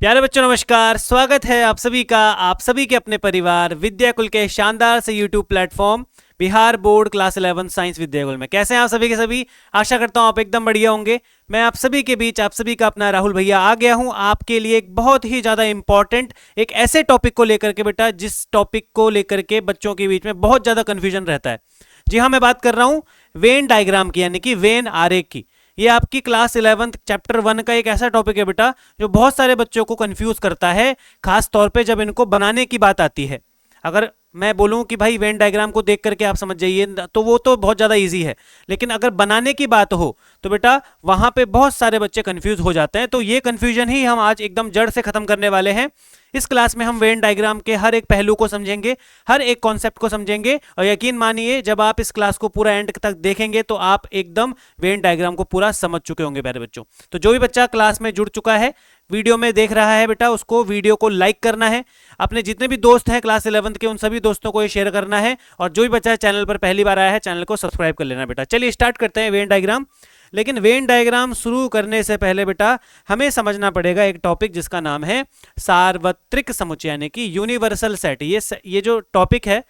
प्यारे बच्चों नमस्कार, स्वागत है आप सभी का आप सभी के अपने परिवार विद्याकुल के शानदार से YouTube platform Bihar board class 11 science Vidyakul में। कैसे हैं आप सभी के सभी? आशा करता हूं आप एकदम बढ़िया होंगे। मैं आप सभी के बीच आप सभी का अपना राहुल भैया आ गया हूं आपके लिए एक बहुत ही ज़्यादा इंपॉर्टेंट एक ऐसे टॉपिक को लेकर के बेटा, जिस टॉपिक को लेकर के बच्चों के बीच में बहुत ज़्यादा कन्फ्यूजन रहता है। जी हाँ, मैं बात कर रहा हूँ वेन डायग्राम की, यानी कि वेन आरेख की। ये आपकी क्लास 11 चैप्टर 1 का एक ऐसा टॉपिक है बेटा जो बहुत सारे बच्चों को कंफ्यूज करता है, खास तौर पे जब इनको बनाने की बात आती है। अगर मैं बोलूं कि भाई वेन डायग्राम को देख करके आप समझ जाइए तो वो तो बहुत ज़्यादा इजी है, लेकिन अगर बनाने की बात हो तो बेटा वहां पे बहुत सारे बच्चे कंफ्यूज हो जाते हैं। तो ये कंफ्यूजन ही हम आज एकदम जड़ से खत्म करने वाले हैं। इस क्लास में हम वेन डायग्राम के हर एक पहलू को समझेंगे, हर एक कॉन्सेप्ट को समझेंगे, और यकीन मानिए जब आप इस क्लास को पूरा एंड तक देखेंगे तो आप एकदम वेन डायग्राम को पूरा समझ चुके होंगे प्यारे बच्चों। तो जो भी बच्चा क्लास में जुड़ चुका है, वीडियो में देख रहा है बेटा, उसको वीडियो को लाइक करना है, अपने जितने भी दोस्त हैं क्लास 11 के उन सभी दोस्तों को ये शेयर करना है, और जो भी बच्चा चैनल पर पहली बार आया है चैनल को सब्सक्राइब कर लेना बेटा। चलिए स्टार्ट करते हैं वेन डायग्राम। लेकिन वेन डायग्राम शुरू करने से पहले बेटा हमें समझना पड़ेगा एक टॉपिक जिसका नाम है सार्वत्रिक समुच्चय, यानी कि यूनिवर्सल सेट। ये जो टॉपिक है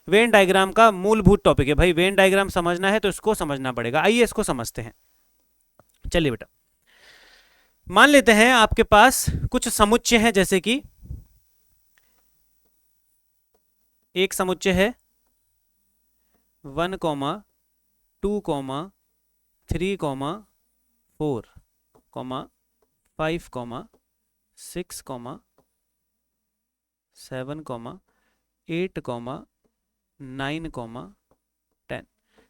वेन डायग्राम का मूलभूत टॉपिक है भाई। वेन डायग्राम समझना है तो इसको समझना पड़ेगा। आइए इसको समझते हैं। चलिए बेटा, मान लेते हैं आपके पास कुछ समुच्चय हैं, जैसे कि एक समुच्चय है 1, 2, 3, 4, 5, 6, 7, 8, 9, 10।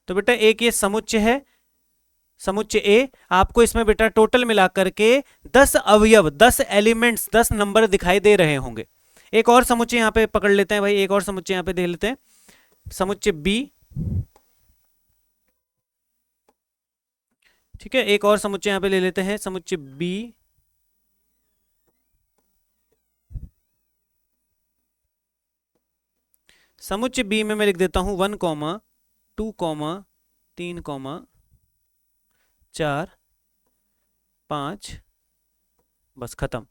तो बेटा एक ये समुच्चय है, समुच्चय ए। आपको इसमें बेटा टोटल मिलाकर के 10 अवयव, 10 एलिमेंट्स, 10 नंबर दिखाई दे रहे होंगे। एक और समुच्चय यहां पे पकड़ लेते हैं भाई, एक और समुच्चय यहां पे देख लेते हैं, समुच्चय बी। ठीक है, एक और समुच्चय यहां पे ले लेते हैं, समुच्चय बी। समुच्चय बी में मैं लिख देता हूं 1, 2, 3, 4, 5, बस खत्म।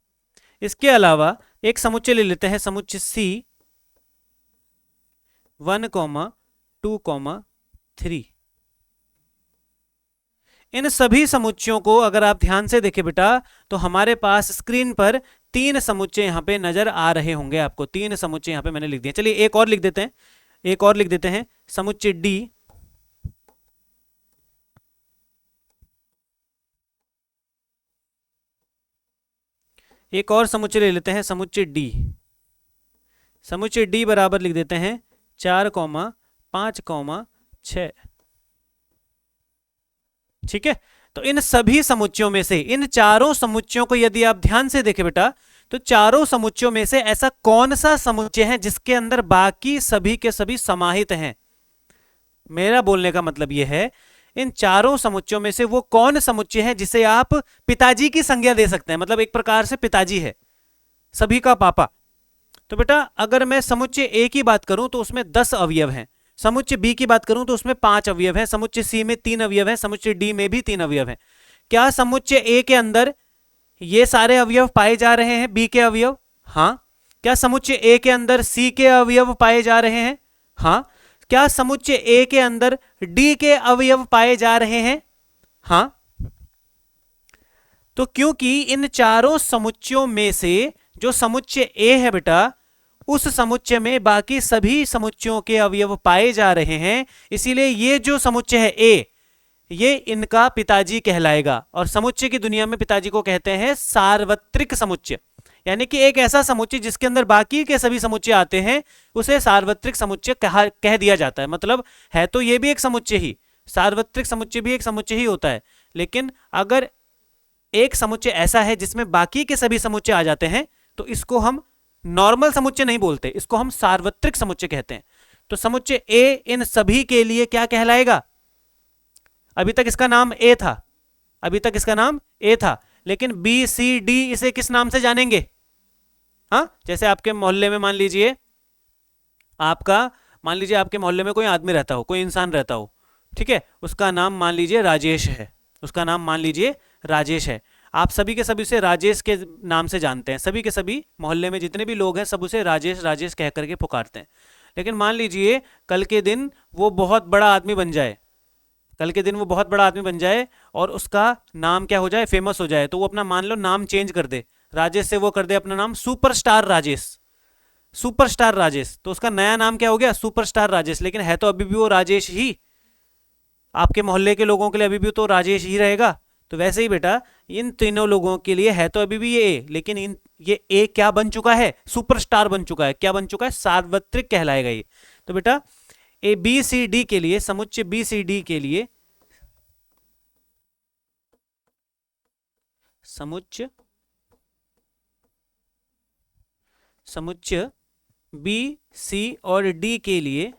इसके अलावा एक समुच्चय ले लेते हैं, समुच्चय सी 1, 2, 3। इन सभी समुच्चयों को अगर आप ध्यान से देखें बेटा तो हमारे पास स्क्रीन पर 3 समुच्चय यहां पे नजर आ रहे होंगे आपको। 3 समुच्चय यहां पे मैंने लिख दिए। चलिए एक और लिख देते हैं, एक और लिख देते हैं, समुच्चय डी। एक और समुच्चय ले लेते हैं, समुच्चय डी। समुच्चय डी बराबर लिख देते हैं 4, 5, 6। ठीक है, तो इन सभी समुच्चयों में से, इन चारों समुच्चयों को यदि आप ध्यान से देखें बेटा, तो चारों समुच्चयों में से ऐसा कौन सा समुच्चय है जिसके अंदर बाकी सभी के सभी समाहित हैं? मेरा बोलने का मतलब यह है, इन चारों समुच्चयों में से वो कौन समुच्चय है जिसे आप पिताजी की संज्ञा दे सकते हैं, मतलब एक प्रकार से पिताजी है, सभी का पापा। तो बेटा अगर मैं समुच्चय ए की बात करूं तो उसमें 10 अवयव हैं, समुच्चय बी की बात करूं तो उसमें 5 अवयव हैं, समुच्चय सी में 3 अवयव हैं, समुच्चय डी में भी 3 अवयव हैं। क्या समुच्चय ए के अंदर ये सारे अवयव पाए जा रहे हैं, बी के अवयव? हाँ। क्या समुच्चय ए के अंदर सी के अवयव पाए जा रहे हैं? हाँ। क्या समुच्चय ए के अंदर डी के अवयव पाए जा रहे हैं? हाँ। तो क्योंकि इन चारों समुच्चयों में से जो समुच्चय ए है बेटा, उस समुच्चय में बाकी सभी समुच्चयों के अवयव पाए जा रहे हैं, इसीलिए ये जो समुच्चय है ए, ये इनका पिताजी कहलाएगा। और समुच्चय की दुनिया में पिताजी को कहते हैं सार्वत्रिक समुच्चय, यानी कि एक ऐसा समुच्चय जिसके अंदर बाकी के सभी समुच्चय आते हैं उसे सार्वत्रिक समुच्चय कह दिया जाता है। मतलब है तो ये भी एक समुच्चय ही, सार्वत्रिक समुच्चय भी एक समुच्चय ही होता है, लेकिन अगर एक समुच्चय ऐसा है जिसमें बाकी के सभी समुच्चय आ जाते हैं तो इसको हम नॉर्मल समुच्चय नहीं बोलते, इसको हम सार्वत्रिक समुच्चय कहते हैं। तो समुच्चय ए इन सभी के लिए क्या कहलाएगा? अभी तक इसका नाम ए था, अभी तक इसका नाम ए था, लेकिन बी सी डी इसे किस नाम से जानेंगे? हाँ, जैसे आपके मोहल्ले में मान लीजिए आपके मोहल्ले में कोई आदमी रहता हो, कोई इंसान रहता हो, ठीक है, उसका नाम मान लीजिए राजेश है, उसका नाम मान लीजिए राजेश है। आप सभी के सभी उसे राजेश के नाम से जानते हैं, सभी के सभी मोहल्ले में जितने भी लोग हैं सब उसे राजेश राजेश कह करके पुकारते हैं। लेकिन मान लीजिए कल के दिन वो बहुत बड़ा आदमी बन जाए, कल के दिन वो बहुत बड़ा आदमी बन जाए और उसका नाम क्या हो जाए, फेमस हो जाए, तो वो अपना मान लो नाम चेंज कर दे, राजेश से वो कर दे अपना नाम सुपरस्टार राजेश, सुपरस्टार राजेश, तो उसका नया नाम क्या हो गया, सुपरस्टार राजेश। लेकिन है तो अभी भी वो राजेश ही, आपके मोहल्ले के लोगों के लिए अभी भी तो राजेश ही रहेगा। तो वैसे ही बेटा इन तीनों लोगों के लिए है तो अभी भी ये ए, लेकिन ये ए क्या बन चुका है, सुपरस्टार बन चुका है, क्या बन चुका है, सार्वत्रिक कहलाएगा ये। तो बेटा ए बी सी डी के लिए, समुच्चय बी सी डी के लिए, समुच्चय बी सी और डी के लिए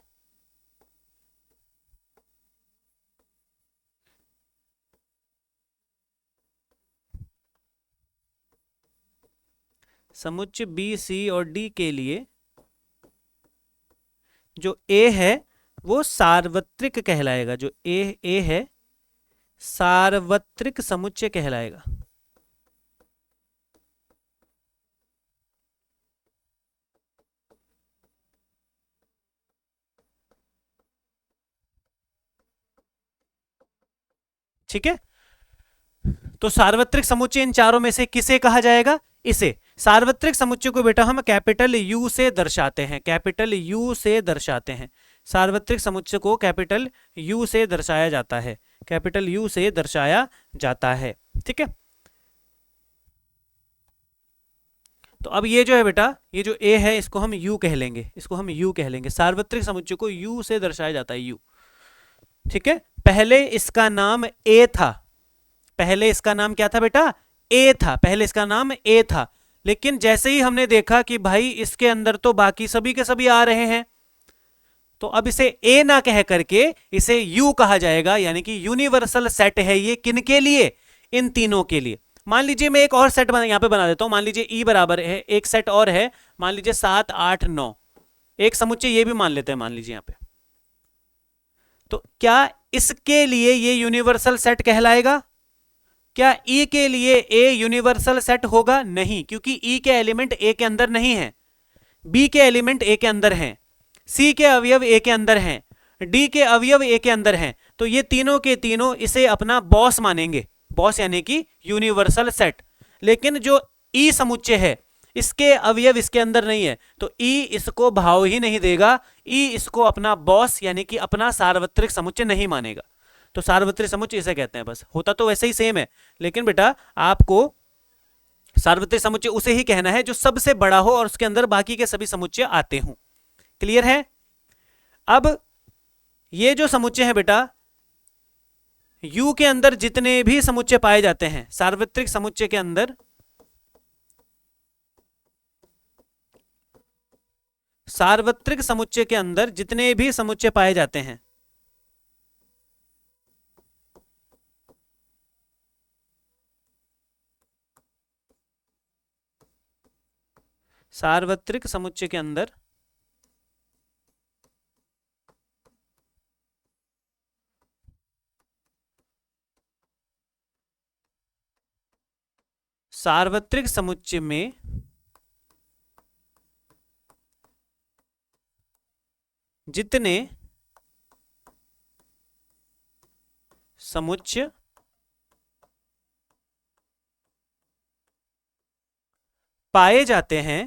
समुच्चय बी सी और डी के लिए जो ए है वो सार्वत्रिक कहलाएगा, जो ए है सार्वत्रिक समुच्चय कहलाएगा। ठीक है, तो सार्वत्रिक समुच्चय इन चारों में से किसे कहा जाएगा, इसे। सार्वत्रिक समुच्चय को बेटा हम कैपिटल यू से दर्शाते हैं, कैपिटल यू से दर्शाते हैं, सार्वत्रिक समुच्चय को कैपिटल यू से दर्शाया जाता है, कैपिटल यू से दर्शाया जाता है। ठीक है, तो अब ये जो है बेटा, ये जो ए है इसको हम यू कह लेंगे, इसको हम यू कह लेंगे, सार्वत्रिक समुच्चय को यू से दर्शाया जाता है, यू। ठीक है, पहले इसका नाम ए था, पहले इसका नाम क्या था बेटा, ए था, पहले इसका नाम ए था। लेकिन जैसे ही हमने देखा कि भाई इसके अंदर तो बाकी सभी के सभी आ रहे हैं, तो अब इसे ए ना कह करके इसे यू कहा जाएगा, यानी कि यूनिवर्सल सेट है ये, किनके लिए, इन तीनों के लिए। मान लीजिए मैं एक और सेट यहां पे बना देता हूं, मान लीजिए ई बराबर है, एक सेट और है, मान लीजिए 7 8 9, एक समुच्चय ये भी मान लेते हैं मान लीजिए यहां पे। तो क्या इसके लिए ये यूनिवर्सल सेट कहलाएगा, क्या ई के लिए ए यूनिवर्सल सेट होगा, नहीं, क्योंकि ई के एलिमेंट ए के अंदर नहीं है, बी के एलिमेंट ए के अंदर हैं, सी के अवयव ए के अंदर हैं, डी के अवयव ए के अंदर हैं, तो ये तीनों के तीनों इसे अपना बॉस मानेंगे, बॉस यानी कि यूनिवर्सल सेट। लेकिन जो ई समुच्चय है इसके अवयव इसके अंदर नहीं है, तो ई इसको भाव ही नहीं देगा, ई इसको अपना बॉस यानी कि अपना सार्वत्रिक समुच्चय नहीं मानेगा। तो सार्वत्रिक समुच्चय इसे कहते हैं, बस होता तो वैसे ही सेम है, लेकिन बेटा आपको सार्वत्रिक समुच्चय उसे ही कहना है जो सबसे बड़ा हो और उसके अंदर बाकी के सभी समुच्चय आते हों। क्लियर है। अब ये जो समुच्चय है बेटा, U के अंदर जितने भी समुच्चय पाए जाते हैं, सार्वत्रिक समुच्चय के अंदर सार्वत्रिक समुच्चय के अंदर जितने भी समुच्चय पाए जाते हैं, सार्वत्रिक समुच्चय के अंदर सार्वत्रिक समुच्चय में जितने समुच्चय पाए जाते हैं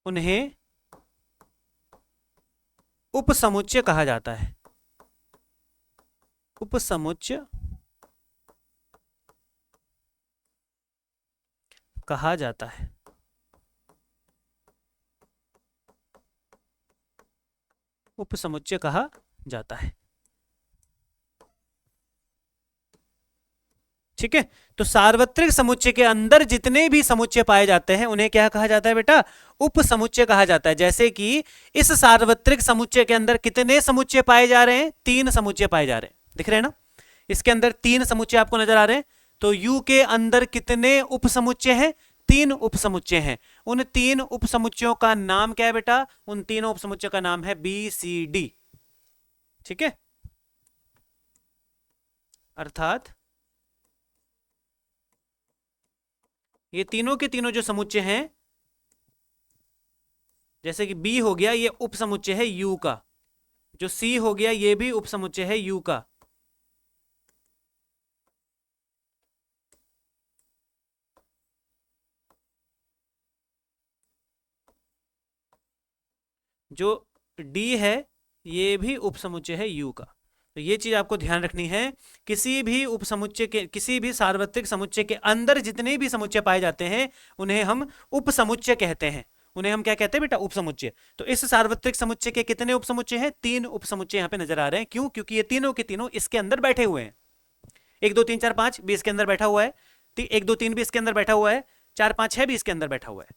उन्हें उपसमुच्चय कहा जाता है, उपसमुच्चय कहा जाता है। उपसमुच्चय कहा जाता है। ठीक है, तो सार्वत्रिक समुच्चय के अंदर जितने भी समुच्चय पाए जाते हैं उन्हें क्या कहा जाता है बेटा, उपसमुच्चय कहा जाता है। जैसे कि इस सार्वत्रिक समुच्चय के अंदर कितने समुच्चय पाए जा रहे हैं, 3 समुच्चय पाए जा रहे हैं, दिख रहे हैं ना, इसके अंदर 3 समुच्चय आपको नजर आ रहे हैं। तो U के अंदर कितने उपसमुच्चय हैं, 3 उपसमुच्चय हैं। उन 3 उपसमुच्चयों का नाम क्या है बेटा? उन तीनों उपसमुच्चयों का नाम है BCD। ठीक है, अर्थात ये तीनों के तीनों जो समुच्चय हैं, जैसे कि B हो गया, ये उपसमुच्चय है U का, जो C हो गया ये भी उपसमुच्चय है U का, जो D है ये भी उपसमुच्चय है U का। तो ये चीज आपको ध्यान रखनी है, किसी भी उपसमुच्चय के, किसी भी सार्वत्रिक समुच्चय के अंदर जितने भी समुच्चय पाए जाते हैं उन्हें हम उपसमुच्चय कहते हैं। उन्हें हम क्या कहते हैं बेटा? उपसमुच्चय। तो इस सार्वत्रिक समुच्चय के कितने उपसमुच्चय हैं? 3 उपसमुच्चय यहाँ पे नजर आ रहे हैं। क्यों? क्योंकि ये तीनों के तीनों इसके अंदर बैठे हुए हैं। 1 2 3 4 5 भी इसके अंदर बैठा हुआ है, 1 2 3 भी इसके अंदर बैठा हुआ है, 4 5 6 भी इसके अंदर बैठा हुआ है।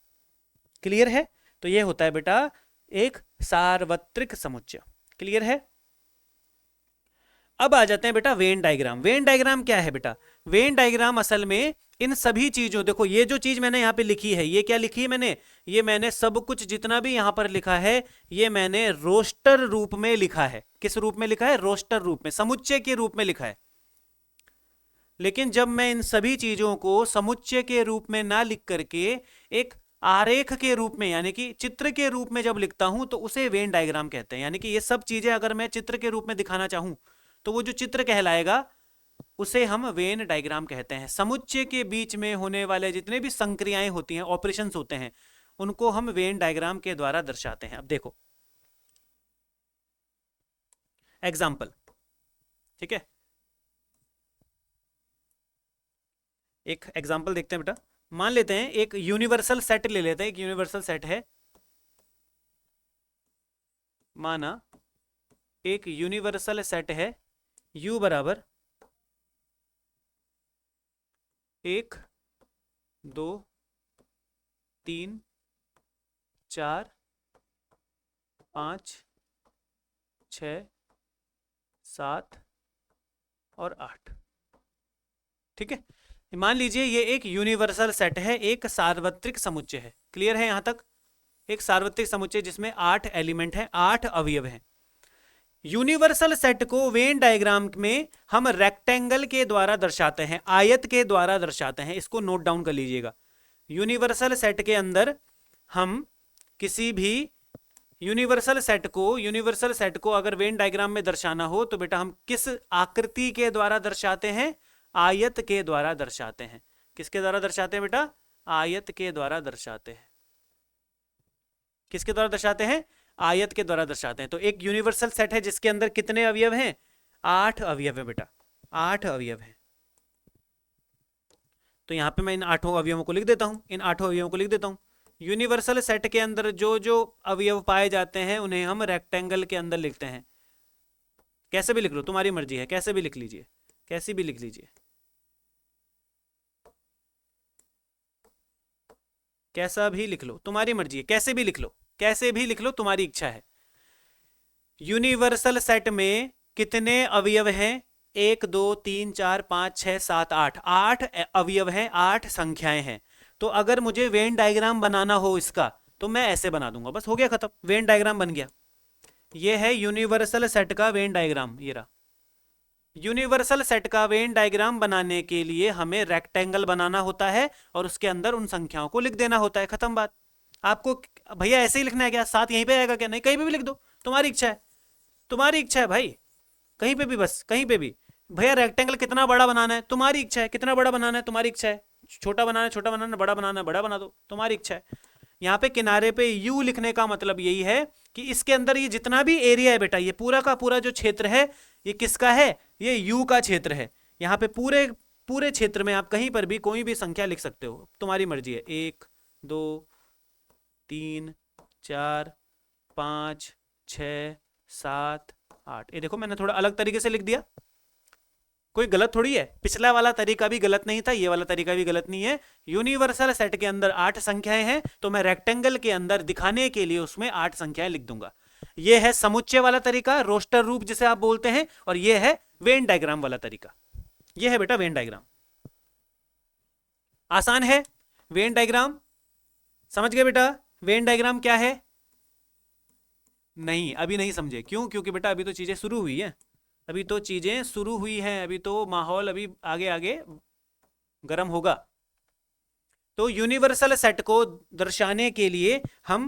क्लियर है? तो ये होता है बेटा एक सार्वत्रिक समुच्चय। क्लियर है? अब आ जाते हैं बेटा वेन डायग्राम। वेन डायग्राम क्या है बेटा? वेन डायग्राम असल में इन सभी चीजों, देखो ये जो चीज मैंने यहां पे लिखी है, ये क्या लिखी है मैंने? ये मैंने सब कुछ जितना भी यहां पर लिखा है ये मैंने रोस्टर रूप में लिखा है। किस रूप में लिखा है? रोस्टर रूप में, समुच्चय के रूप में लिखा है। लेकिन जब मैं इन सभी चीजों को समुच्चय के रूप में ना लिख करके एक आरेख के रूप में, यानी कि चित्र के रूप में जब लिखता हूं तो उसे वेन डायग्राम कहते हैं। यानी कि ये सब चीजें अगर मैं चित्र के रूप में दिखाना चाहूं तो वो जो चित्र कहलाएगा उसे हम वेन डायग्राम कहते हैं। समुच्चय के बीच में होने वाले जितने भी संक्रियाएं होती हैं, ऑपरेशंस होते हैं, उनको हम वेन डायग्राम के द्वारा दर्शाते हैं। अब देखो एग्जाम्पल, ठीक है, एक एग्जाम्पल देखते हैं बेटा। मान लेते हैं एक यूनिवर्सल सेट ले लेते हैं। एक यूनिवर्सल सेट है, माना एक यूनिवर्सल सेट है U बराबर 1 2 3 4 5 6 7 और 8। ठीक है, मान लीजिए ये एक यूनिवर्सल सेट है, एक सार्वत्रिक समुच्चय है। क्लियर है यहां तक? एक सार्वत्रिक समुच्चय जिसमें 8 एलिमेंट हैं, 8 अवयव हैं। यूनिवर्सल सेट को वेन डायग्राम में हम रेक्टेंगल के द्वारा दर्शाते हैं, आयत के द्वारा दर्शाते हैं। इसको नोट डाउन कर लीजिएगा। यूनिवर्सल सेट के अंदर हम किसी भी यूनिवर्सल सेट को अगर वेन डायग्राम में दर्शाना हो तो बेटा हम किस आकृति के द्वारा दर्शाते हैं? आयत के द्वारा दर्शाते हैं। किसके द्वारा दर्शाते हैं बेटा? आयत के द्वारा दर्शाते हैं। किसके द्वारा दर्शाते हैं? आयत के द्वारा दर्शाते हैं। तो एक यूनिवर्सल सेट है जिसके अंदर कितने अवयव हैं? 8 अवयव है बेटा, 8 अवयव है। तो यहां पे मैं इन 8 अवयवों को लिख देता हूं, इन 8 अवयवों को लिख देता हूं। यूनिवर्सल सेट के अंदर जो जो अवयव पाए जाते हैं उन्हें हम रेक्टेंगल के अंदर लिखते हैं। कैसे भी लिख लो, तुम्हारी मर्जी है, कैसे भी लिख लीजिए, कैसी भी लिख लीजिए, कैसा भी लिख लो, तुम्हारी मर्जी है, कैसे भी लिख लो, कैसे भी लिख लो, तुम्हारी इच्छा है। यूनिवर्सल सेट में कितने अवयव हैं? 1 2 3 4 5 6 7 8, 8 अवयव हैं, 8 संख्याएं हैं। तो अगर मुझे वेन डायग्राम बनाना हो इसका तो मैं ऐसे बना दूंगा, बस हो गया खत्म, वेन डायग्राम बन गया। ये है यूनिवर्सल सेट का वेन डायग्राम, ये रहा। यूनिवर्सल सेट का वेन डायग्राम बनाने के लिए हमें रेक्टेंगल बनाना होता है और उसके अंदर उन संख्याओं को लिख देना होता है, खत्म बात। आपको भैया ऐसे ही लिखना है क्या? 7 यहीं पे आएगा क्या? नहीं, कहीं पे भी लिख दो, तुम्हारी इच्छा है, तुम्हारी इच्छा है भाई, कहीं पे भी, बस कहीं पे भी। भैया रेक्टेंगल कितना बड़ा बनाना है? तुम्हारी इच्छा है, कितना बड़ा बनाना है? तुम्हारी इच्छा है, छोटा बनाना है, छोटा बनाना है, बड़ा बनाना है, बड़ा बना दो, तुम्हारी इच्छा है। यहाँ पे किनारे पे U लिखने का मतलब यही है कि इसके अंदर ये जितना भी एरिया है बेटा, ये पूरा का पूरा जो क्षेत्र है ये किसका है? ये U का क्षेत्र है। यहाँ पे पूरे पूरे क्षेत्र में आप कहीं पर भी कोई भी संख्या लिख सकते हो, तुम्हारी मर्जी है। 1 2 3 4 5 6 7 8। ये देखो मैंने थोड़ा अलग तरीके से लिख दिया, कोई गलत थोड़ी है। पिछला वाला तरीका भी गलत नहीं था, ये वाला तरीका भी गलत नहीं है। यूनिवर्सल सेट के अंदर 8 संख्याएं हैं तो मैं रेक्टेंगल के अंदर दिखाने के लिए उसमें 8 संख्याएं लिख दूंगा। ये है समुच्चय वाला तरीका, रोस्टर रूप जिसे आप बोलते हैं, और ये है वेन डायग्राम वाला तरीका। ये है बेटा वेन डायग्राम। आसान है, वेन डायग्राम समझ गए बेटा? वेन डायग्राम क्या है? नहीं, अभी नहीं समझे। क्यों? क्योंकि बेटा अभी तो चीजें शुरू हुई है, अभी तो चीजें शुरू हुई हैं, अभी तो माहौल अभी आगे आगे गर्म होगा। तो यूनिवर्सल सेट को दर्शाने के लिए हम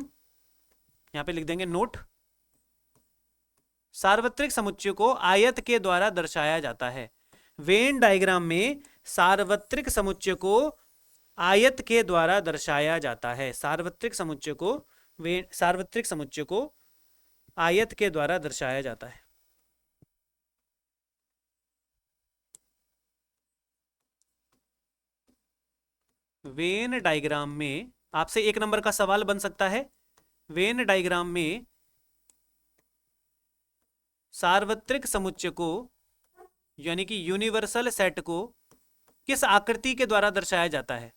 यहां पे लिख देंगे नोट, सार्वत्रिक समुच्चय को आयत के द्वारा दर्शाया जाता है। वेन डायग्राम में सार्वत्रिक समुच्चय को आयत के द्वारा दर्शाया जाता है। सार्वत्रिक समुच्चय को सार्वत्रिक समुच्चय को आयत के द्वारा दर्शाया जाता है। वेन डायग्राम में आपसे 1 नंबर का सवाल बन सकता है, वेन डायग्राम में सार्वत्रिक समुच्चय को यानी कि यूनिवर्सल सेट को किस आकृति के द्वारा दर्शाया जाता है?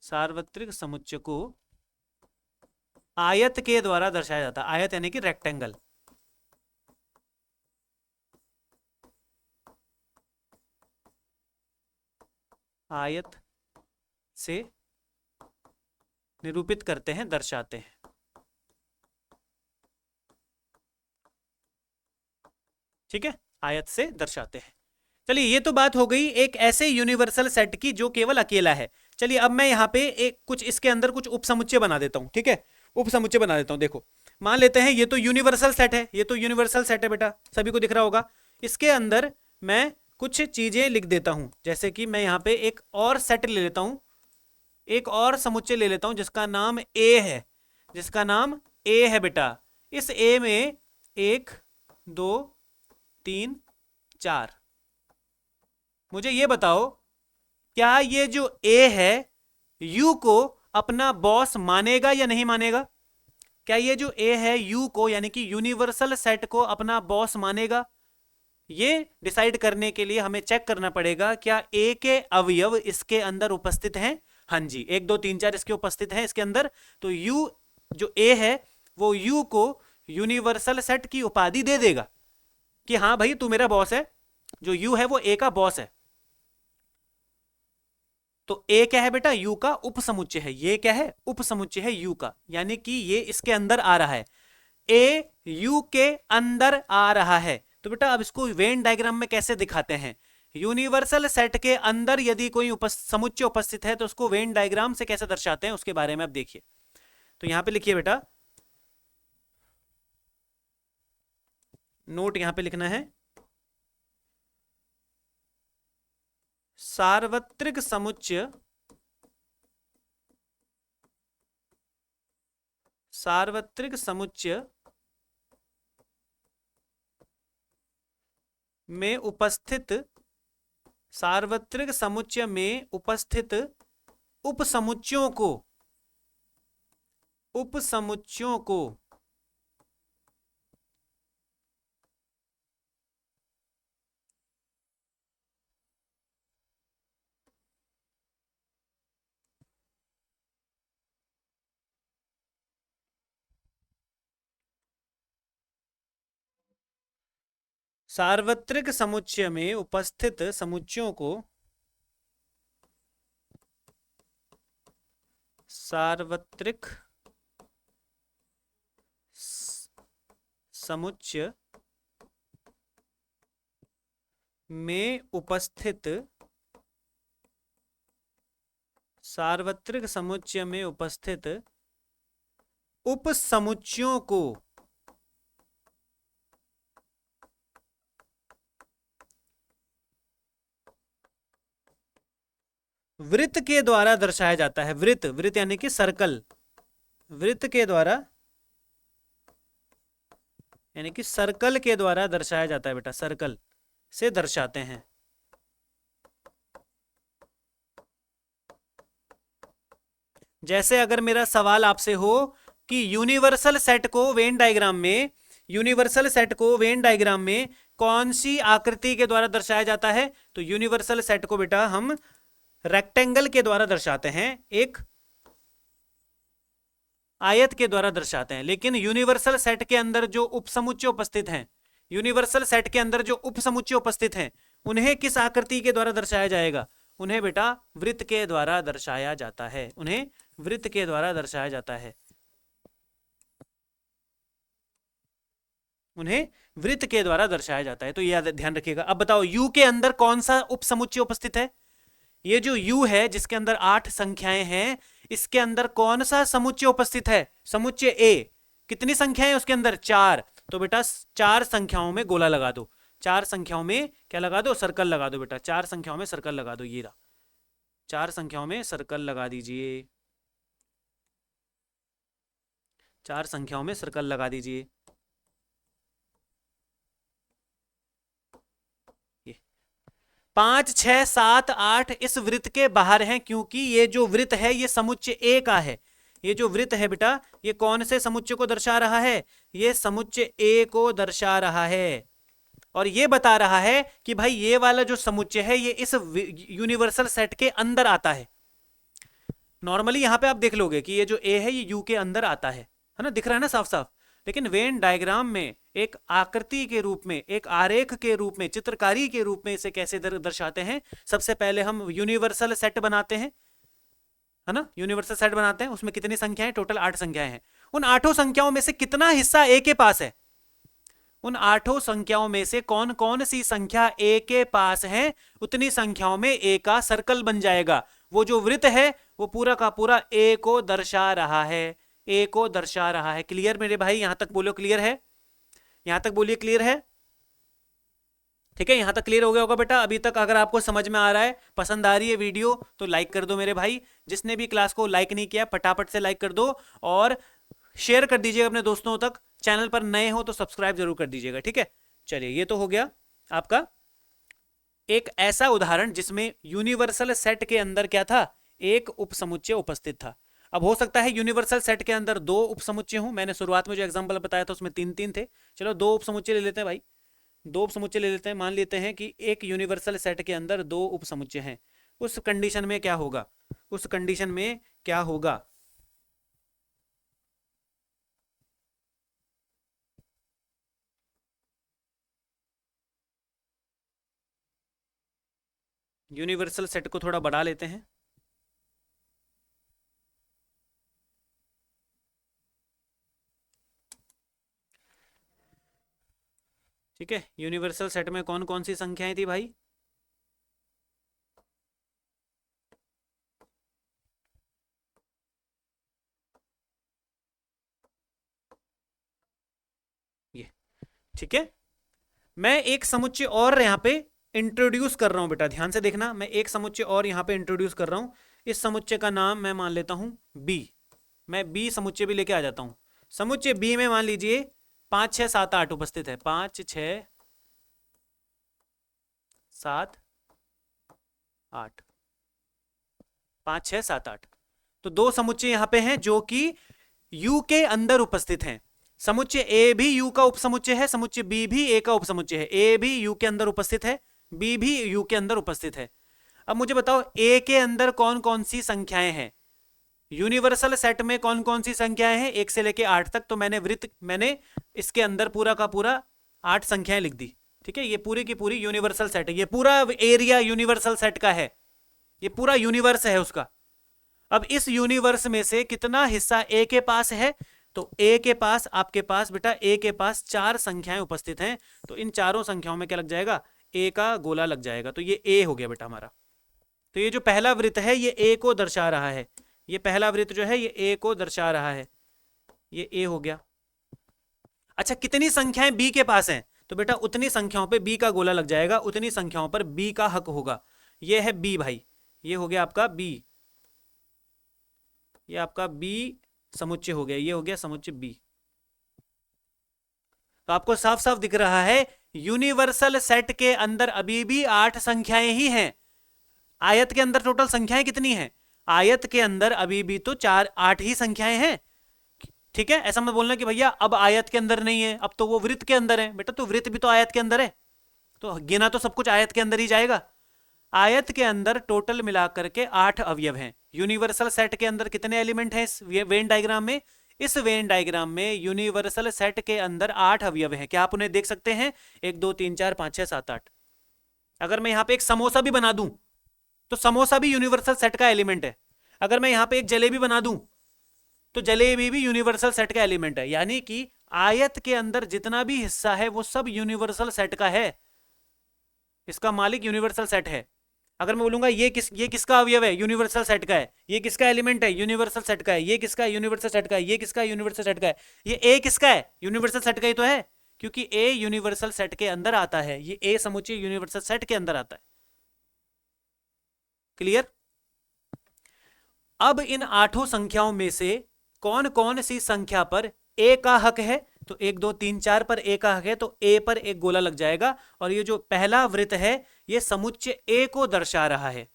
सार्वत्रिक समुच्चय को आयत के द्वारा दर्शाया जाता है। आयत यानी कि रेक्टेंगल। आयत से निरूपित करते हैं, दर्शाते हैं। ठीक है, आयत से दर्शाते हैं। चलिए, ये तो बात हो गई एक ऐसे यूनिवर्सल सेट की जो केवल अकेला है। चलिए अब मैं यहाँ पे एक कुछ इसके अंदर कुछ उपसमुच्चय बना देता हूँ। ठीक है, उपसमुच्चय बना देता हूँ। देखो, मान लेते हैं ये तो यूनिवर्सल सेट है, ये तो यूनिवर्सल सेट है बेटा, सभी को दिख रहा होगा। इसके अंदर मैं कुछ चीजें लिख देता हूं, जैसे कि मैं यहाँ पे एक और सेट ले लेता हूं, एक और समुच्चय ले लेता हूं जिसका नाम ए है, जिसका नाम ए है बेटा। इस ए में 1 2 3 4। मुझे ये बताओ, क्या ये जो ए है यू को अपना बॉस मानेगा या नहीं मानेगा? क्या ये जो ए है यू को यानी कि यूनिवर्सल सेट को अपना बॉस मानेगा? ये डिसाइड करने के लिए हमें चेक करना पड़ेगा क्या ए के अवयव इसके अंदर उपस्थित हैं। हाँ जी, 1 2 3 4 इसके उपस्थित हैं इसके अंदर। तो यू जो ए है वो यू को यूनिवर्सल सेट की उपाधि दे देगा कि हाँ भाई तू मेरा बॉस है। जो यू है वो ए का बॉस है। तो ए क्या है बेटा? यू का उपसमुच्चय है। ये क्या है? उपसमुच्चय है यू का, यानी कि ये इसके अंदर आ रहा है। ए यू के अंदर आ रहा है। तो बेटा अब इसको वेन डायग्राम में कैसे दिखाते हैं? यूनिवर्सल सेट के अंदर यदि कोई समुच्चय उपस्थित है तो उसको वेन डायग्राम से कैसे दर्शाते हैं उसके बारे में अब देखिए। तो यहां पे लिखिए बेटा, नोट यहां पे लिखना है, सार्वत्रिक समुच्चय, सार्वत्रिक समुच्चय में उपस्थित, सार्वत्रिक समुच्चय में उपस्थित उपसमुच्चयों को, उपसमुच्चयों को सार्वत्रिक समुच्चय में उपस्थित समुच्चयों को सार्वत्रिक समुच्चय में उपस्थित, सार्वत्रिक समुच्चय में उपस्थित उपसमुच्चयों को वृत्त के द्वारा दर्शाया जाता है। वृत्त, वृत्त यानी कि सर्कल, वृत्त के द्वारा यानी कि सर्कल के द्वारा दर्शाया जाता है बेटा, सर्कल से दर्शाते हैं। जैसे अगर मेरा सवाल आपसे हो कि यूनिवर्सल सेट को वेन डायग्राम में, यूनिवर्सल सेट को वेन डायग्राम में कौन सी आकृति के द्वारा दर्शाया जाता है, तो यूनिवर्सल सेट को बेटा हम रेक्टेंगल के द्वारा दर्शाते हैं, एक आयत के द्वारा दर्शाते हैं। लेकिन यूनिवर्सल सेट के अंदर जो उपसमुच्चय उपस्थित हैं, यूनिवर्सल सेट के अंदर जो उप समुच्चय उपस्थित हैं उन्हें किस आकृति के द्वारा दर्शाया जाएगा? उन्हें बेटा वृत्त के द्वारा दर्शाया जाता है, उन्हें वृत्त के द्वारा दर्शाया जाता है, उन्हें वृत्त के द्वारा दर्शाया जाता है। तो याद ध्यान रखिएगा। अब बताओ यू के अंदर कौन सा उप समुच्चय उपस्थित है? ये जो यू है जिसके अंदर 8 संख्याएं हैं, इसके अंदर कौन सा समुच्चय उपस्थित है? समुच्चय ए। कितनी संख्याएं उसके अंदर? 4। तो बेटा 4 संख्याओं में गोला लगा दो, 4 संख्याओं में क्या लगा दो? सर्कल लगा दो बेटा, 4 संख्याओं में सर्कल लगा दो। ये रहा, 4 संख्याओं में सर्कल लगा दीजिए, 4 संख्याओं में सर्कल लगा दीजिए। 5, 6, 7, 8 इस वृत्त के बाहर हैं, क्योंकि ये जो वृत्त है ये समुच्चय ए का है। ये जो वृत्त है बेटा ये कौन से समुच्चय को दर्शा रहा है? ये समुच्चय ए को दर्शा रहा है। और ये बता रहा है कि भाई ये वाला जो समुच्चय है ये इस यूनिवर्सल सेट के अंदर आता है। नॉर्मली यहां पे आप देख लोगे कि ये जो ए है ये यू के अंदर आता है ना, दिख रहा है ना साफ साफ। लेकिन वेन डायग्राम में एक आकृति के रूप में, एक आरेख के रूप में, चित्रकारी के रूप में इसे कैसे दर्शाते हैं? सबसे पहले हम यूनिवर्सल सेट बनाते हैं, है ना, यूनिवर्सल सेट बनाते हैं। उसमें कितनी संख्याएं? टोटल 8 संख्याएं हैं। उन 8 संख्याओं में से कितना हिस्सा ए के पास है? उन 8 संख्याओं में से कौन कौन सी संख्या ए के पास है, उतनी संख्याओं में ए का सर्कल बन जाएगा। वो जो वृत्त है वो पूरा का पूरा ए को दर्शा रहा है, ए को दर्शा रहा है। क्लियर मेरे भाई? यहां तक बोलो क्लियर है? यहां तक बोलिए क्लियर है? ठीक है, यहां तक क्लियर हो गया होगा बेटा। अभी तक अगर आपको समझ में आ रहा है, पसंद आ रही है वीडियो, तो लाइक कर दो मेरे भाई। जिसने भी क्लास को लाइक नहीं किया फटाफट से लाइक कर दो और शेयर कर दीजिएगा अपने दोस्तों तक। चैनल पर नए हो तो सब्सक्राइब जरूर कर दीजिएगा। ठीक है, चलिए ये तो हो गया आपका एक ऐसा उदाहरण जिसमें यूनिवर्सल सेट के अंदर क्या था? एक उपसमुच्चय उपस्थित था। अब हो सकता है यूनिवर्सल सेट के अंदर 2 उपसमुच्चय हों। मैंने शुरुआत में जो एग्जांपल बताया था उसमें 3-3 थे। चलो 2 उपसमुच्चय ले लेते हैं भाई, 2 उपसमुच्चय ले लेते हैं। मान लेते हैं कि एक यूनिवर्सल सेट के अंदर 2 उपसमुच्चय हैं। उस कंडीशन में क्या होगा? उस कंडीशन में क्या होगा? यूनिवर्सल सेट को थोड़ा बढ़ा लेते हैं। ठीक है, यूनिवर्सल सेट में कौन कौन सी संख्याएं थी भाई? ये ठीक है। मैं एक समुच्चय और यहां पे इंट्रोड्यूस कर रहा हूं बेटा, ध्यान से देखना। मैं एक समुच्चय और यहां पे इंट्रोड्यूस कर रहा हूं। इस समुच्चय का नाम मैं मान लेता हूं बी। मैं बी समुच्चय भी लेके आ जाता हूं। समुच्चय बी में मान लीजिए 5, 6, 7, 8 उपस्थित है। 5, 6, 7, 8, 5, 6, 7, 8। तो 2 समुच्चय यहां पे हैं जो कि यू के अंदर उपस्थित हैं। समुच्चय ए भी यू का उपसमुच्चय है, समुच्चय बी भी ए का उपसमुच्चय है। ए भी यू के अंदर उपस्थित है, बी भी यू के अंदर उपस्थित है। अब मुझे बताओ ए के अंदर कौन कौन सी संख्याएं हैं? यूनिवर्सल सेट में कौन कौन सी संख्याएं हैं 1 से लेके 8 तक? तो मैंने इसके अंदर पूरा का पूरा 8 संख्याएं लिख दी। ठीक है, ये पूरी की पूरी यूनिवर्सल सेट है। ये पूरा एरिया यूनिवर्सल सेट का है, ये पूरा यूनिवर्स है उसका। अब इस यूनिवर्स में से कितना हिस्सा ए के पास है? तो ए के पास, आपके पास बेटा ए के पास 4 संख्याएं उपस्थित हैं। तो इन चारों संख्याओं में क्या लग जाएगा? ए का गोला लग जाएगा। तो ये ए हो गया बेटा हमारा। तो ये जो पहला वृत्त है ये ए को दर्शा रहा है। ये पहला वृत्त जो है ये ए को दर्शा रहा है। ये ए हो गया। अच्छा, कितनी संख्याएं बी के पास हैं? तो बेटा उतनी संख्याओं पे बी का गोला लग जाएगा, उतनी संख्याओं पर बी का हक होगा। ये है बी भाई, ये हो गया आपका बी, ये आपका बी समुच्चय हो गया, ये हो गया समुच्चय बी। तो आपको साफ साफ दिख रहा है यूनिवर्सल सेट के अंदर अभी भी 8 संख्याएं ही हैं। आयत के अंदर टोटल संख्याएं कितनी हैं? आयत के अंदर अभी भी तो 8 ही संख्याएं हैं। ठीक है, ऐसा मत बोलना कि भैया अब आयत के अंदर नहीं है, अब तो वो वृत्त के अंदर है। बेटा तो वृत्त भी तो आयत के अंदर है, तो गिना तो सब कुछ आयत के अंदर ही जाएगा। आयत के अंदर टोटल मिलाकर के 8 अवयव हैं। यूनिवर्सल सेट के अंदर कितने एलिमेंट हैं इस वेन डायग्राम में? इस वेन डायग्राम में यूनिवर्सल सेट के अंदर 8 अवयव हैं। क्या आप उन्हें देख सकते हैं? 1 2 3 4 5 6 7 8। अगर मैं यहां पे एक समोसा भी बना दूं तो समोसा भी यूनिवर्सल सेट का एलिमेंट है। अगर मैं यहां पे एक जलेबी बना दूं तो जलेबी भी यूनिवर्सल सेट का एलिमेंट है। यानी कि आयत के अंदर जितना भी हिस्सा है वो सब यूनिवर्सल सेट का है। इसका मालिक यूनिवर्सल सेट है। अगर मैं बोलूंगा ये किसका अवयव है? यूनिवर्सल सेट का है। ये किसका एलिमेंट है? यूनिवर्सल सेट का है। ये किसका? यूनिवर्सल सेट का है। ये किसका? यूनिवर्सल सेट का है। ये ए किसका है? यूनिवर्सल सेट का ही तो है, क्योंकि ए यूनिवर्सल सेट के अंदर आता है। ये ए समुच्चय यूनिवर्सल सेट के अंदर आता है। क्लियर? अब इन 8 संख्याओं में से कौन कौन सी संख्या पर ए का हक है? तो 1 2 3 4 पर ए का हक है, तो ए पर एक गोला लग जाएगा। और ये जो पहला वृत्त है ये समुच्चय ए को दर्शा रहा है।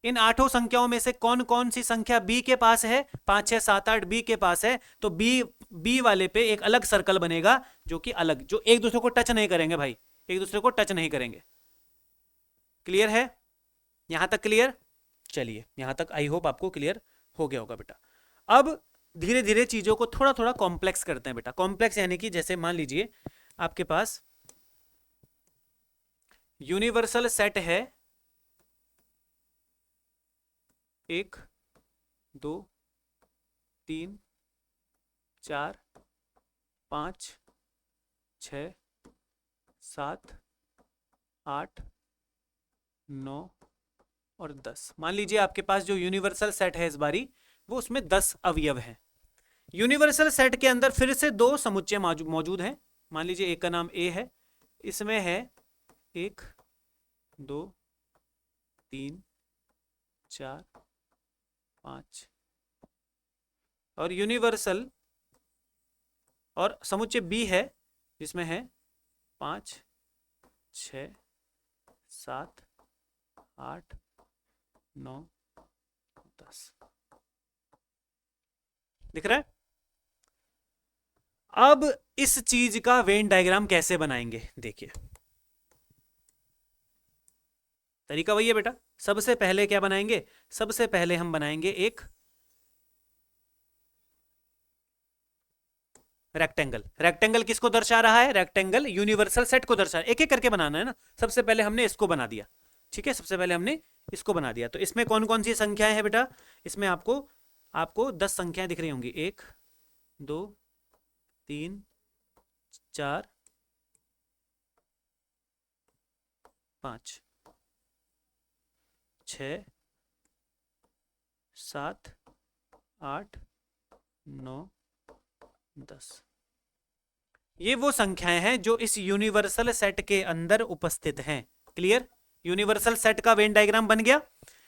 इन 8 संख्याओं में से कौन कौन सी संख्या बी के पास है? 5 6 7 8 बी के पास है। तो बी वाले पे एक अलग सर्कल बनेगा, जो कि अलग, जो एक दूसरे को टच नहीं करेंगे भाई, एक दूसरे को टच नहीं करेंगे। क्लियर है? यहां तक क्लियर? चलिए, यहां तक आई होप आपको क्लियर हो गया होगा बेटा। अब धीरे धीरे चीजों को थोड़ा थोड़ा कॉम्प्लेक्स करते हैं बेटा। कॉम्प्लेक्स यानी कि जैसे मान लीजिए आपके पास यूनिवर्सल सेट है 1 2 3 4 5 6 7 8 9 और 10। मान लीजिए आपके पास जो यूनिवर्सल सेट है इस बारी वो उसमें 10 अवयव हैं। यूनिवर्सल सेट के अंदर फिर से 2 समुच्चय मौजूद हैं। मान लीजिए एक का नाम ए है, इसमें है 1 2 3 4 5 और यूनिवर्सल और समुच्चय बी है जिसमें है 5 6 7 8 9 10। दिख रहा है? अब इस चीज का वेन डायग्राम कैसे बनाएंगे? देखिए, तरीका वही है बेटा। सबसे पहले क्या बनाएंगे? सबसे पहले हम बनाएंगे एक रेक्टेंगल। रेक्टेंगल किसको दर्शा रहा है? रेक्टेंगल यूनिवर्सल सेट को दर्शा। एक एक करके बनाना है ना। सबसे पहले हमने इसको बना दिया, ठीक है, सबसे पहले हमने इसको बना दिया। तो इसमें कौन कौन सी संख्याएं हैं बेटा? इसमें आपको 10 संख्याएं दिख रही होंगी। 1 2 3 4 5 6 7 8 9 10। ये वो संख्याएं हैं जो इस यूनिवर्सल सेट के अंदर उपस्थित हैं। क्लियर? यूनिवर्सल सेट का वेन डायग्राम बन गया।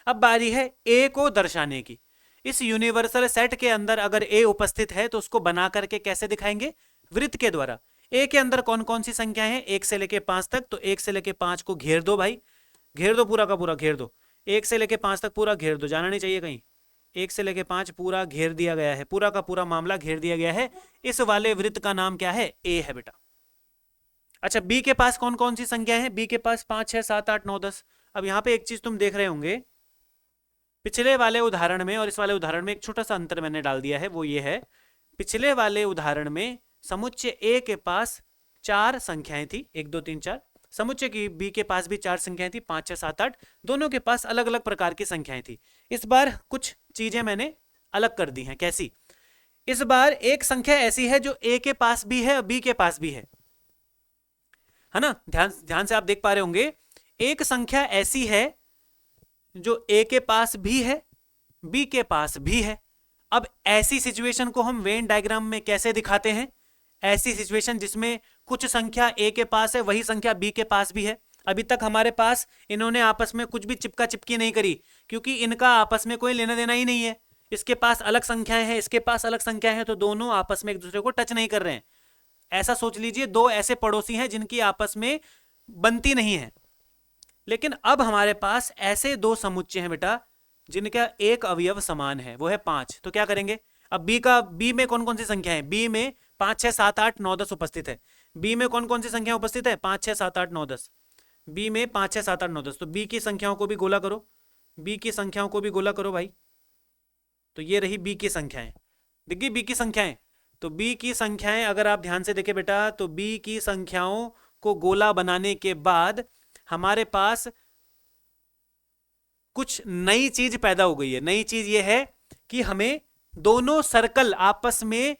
अब बारी है ए को दर्शाने की। इस यूनिवर्सल सेट के अंदर अगर ए उपस्थित है तो उसको बना करके कैसे दिखाएंगे? वृत्त के द्वारा। ए के अंदर कौन कौन सी संख्याएं हैं? 1 से लेके 5 तक। तो 1 से लेके 5 को घेर दो भाई, घेर दो, पूरा का पूरा घेर दो। 1 से लेके 5 तक पूरा घेर दो, जाना नहीं चाहिए कहीं। 1 से लेके 5 पूरा घेर दिया गया है, पूरा का पूरा मामला घेर दिया गया है। इस वाले वृत्त का नाम क्या है? ए है बेटा। अच्छा, बी के पास कौन कौन सी संख्या है? बी के पास 5 6 7 8 9 10। अब यहां पे एक चीज तुम देख रहे होंगे, पिछले वाले उदाहरण में और इस वाले उदाहरण में एक छोटा सा अंतर मैंने डाल दिया है। वो ये है, पिछले वाले उदाहरण में समुच्चय ए के पास 4 संख्याएं थी, 1 2 3 4। समुच्चय की बी के पास भी 4 संख्याएं थी, 5 6 7 8। दोनों के पास अलग अलग प्रकार की संख्याएं थी। इस बार कुछ चीजें मैंने अलग कर दी हैं। कैसी? इस बार एक संख्या ऐसी है जो ए के पास भी है और बी के पास भी है ना? ध्यान से आप देख पा रहे होंगे, एक संख्या ऐसी है जो ए के पास भी है, बी के पास भी है। अब ऐसी सिचुएशन को हम वेन डायग्राम में कैसे दिखाते हैं? ऐसी सिचुएशन जिसमें कुछ संख्या ए के पास है, वही संख्या बी के पास भी है। अभी तक हमारे पास इन्होंने आपस में कुछ भी चिपका चिपकी नहीं करी, क्योंकि इनका आपस में कोई लेना देना ही नहीं है। इसके पास अलग संख्याएं हैं, इसके पास अलग संख्याएं हैं, तो दोनों आपस में एक दूसरे को टच नहीं कर रहे हैं। ऐसा सोच लीजिए, 2 ऐसे पड़ोसी हैं जिनकी आपस में बनती नहीं है। लेकिन अब हमारे पास ऐसे 2 समुच्चय हैं बेटा जिनका एक अवयव समान है, वो है 5। तो क्या करेंगे? अब बी में कौन कौन सी संख्या है? बी में 5 6 7 8 9 10 उपस्थित है। बी में कौन कौन सी संख्या उपस्थित है? 5 6 7 8 9 10। बी में 5 6 7 8 9 10। तो बी की संख्याओं को भी गोला करो, बी की संख्याओं को भी गोला करो भाई। तो ये रही बी की संख्याएं। दिख गई बी की संख्याएं। तो बी की संख्याएं अगर आप ध्यान से देखें बेटा, तो बी की संख्याओं को गोला बनाने के बाद हमारे पास कुछ नई चीज पैदा हो गई है। नई चीज ये है कि हमें दोनों सर्कल आपस में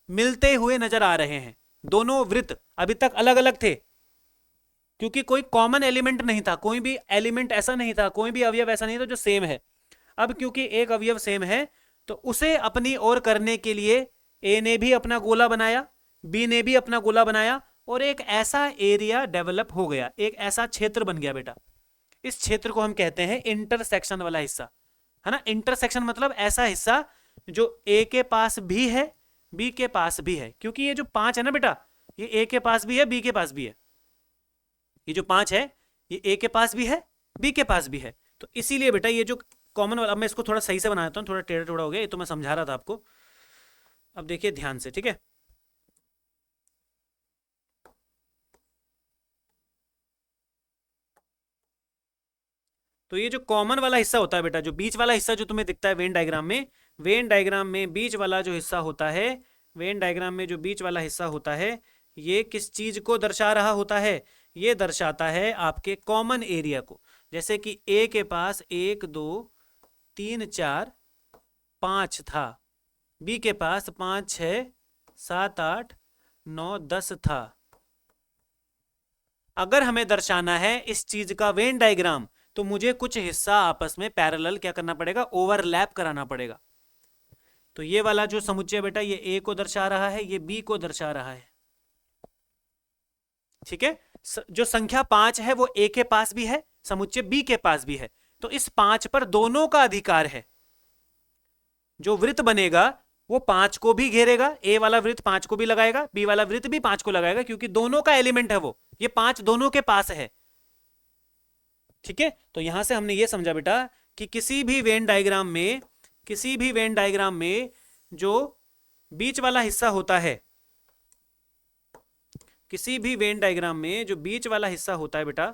मिलते हुए नजर आ रहे हैं। दोनों वृत्त अभी तक अलग अलग थे क्योंकि कोई कॉमन एलिमेंट नहीं था, कोई भी एलिमेंट ऐसा नहीं था, कोई भी अवयव ऐसा नहीं था जो सेम है। अब क्योंकि एक अवयव सेम है तो उसे अपनी ओर करने के लिए ए ने भी अपना गोला बनाया, बी ने भी अपना गोला बनाया और एक ऐसा एरिया डेवलप हो गया, एक ऐसा क्षेत्र बन गया बेटा। इस क्षेत्र को हम कहते हैं इंटरसेक्शन वाला हिस्सा, है ना। इंटरसेक्शन मतलब ऐसा हिस्सा जो ए के पास भी है, बी के पास भी है। क्योंकि ये जो 5 है ना बेटा, ये ए के पास भी है, बी के पास भी है। ये जो 5 है ये ए के पास भी है, बी के पास भी है। तो इसीलिए बेटा ये जो कॉमन वाला, अब मैं इसको थोड़ा सही से बनाता हूँ, थोड़ा टेढ़ा टेढ़ा हो गया, ये तो मैं समझा रहा था आपको। अब देखिए ध्यान से, ठीक है। तो ये जो कॉमन वाला हिस्सा होता है बेटा, जो बीच वाला हिस्सा जो तुम्हें दिखता है वेन डायग्राम में, वेन डायग्राम में बीच वाला जो हिस्सा होता है, वेन डायग्राम में जो बीच वाला हिस्सा होता है, ये किस चीज को दर्शा रहा होता है? ये दर्शाता है आपके कॉमन एरिया को। जैसे कि ए के पास 1 2 3 4 5 था, बी के पास 5 6 7 8 9 10 था। अगर हमें दर्शाना है इस चीज का वेन डायग्राम तो मुझे कुछ हिस्सा आपस में पैरेलल क्या करना पड़ेगा? ओवरलैप कराना पड़ेगा। तो ये वाला जो समुच्चय बेटा, ये ए को दर्शा रहा है, ये बी को दर्शा रहा है, ठीक है। जो संख्या 5 है वो ए के पास भी है, समुच्चय बी के पास भी है। तो इस 5 पर दोनों का अधिकार है। जो वृत्त बनेगा वो 5 को भी घेरेगा, ए वाला वृत्त 5 को भी लगाएगा, बी वाला वृत्त भी 5 को लगाएगा, क्योंकि दोनों का एलिमेंट है वो, ये 5 दोनों के पास है, ठीक है। तो यहां से हमने ये समझा बेटा कि किसी भी वेन डायग्राम में, किसी भी वेन डायग्राम में जो बीच वाला हिस्सा होता है, किसी भी वेन डायग्राम में जो बीच वाला हिस्सा होता है बेटा,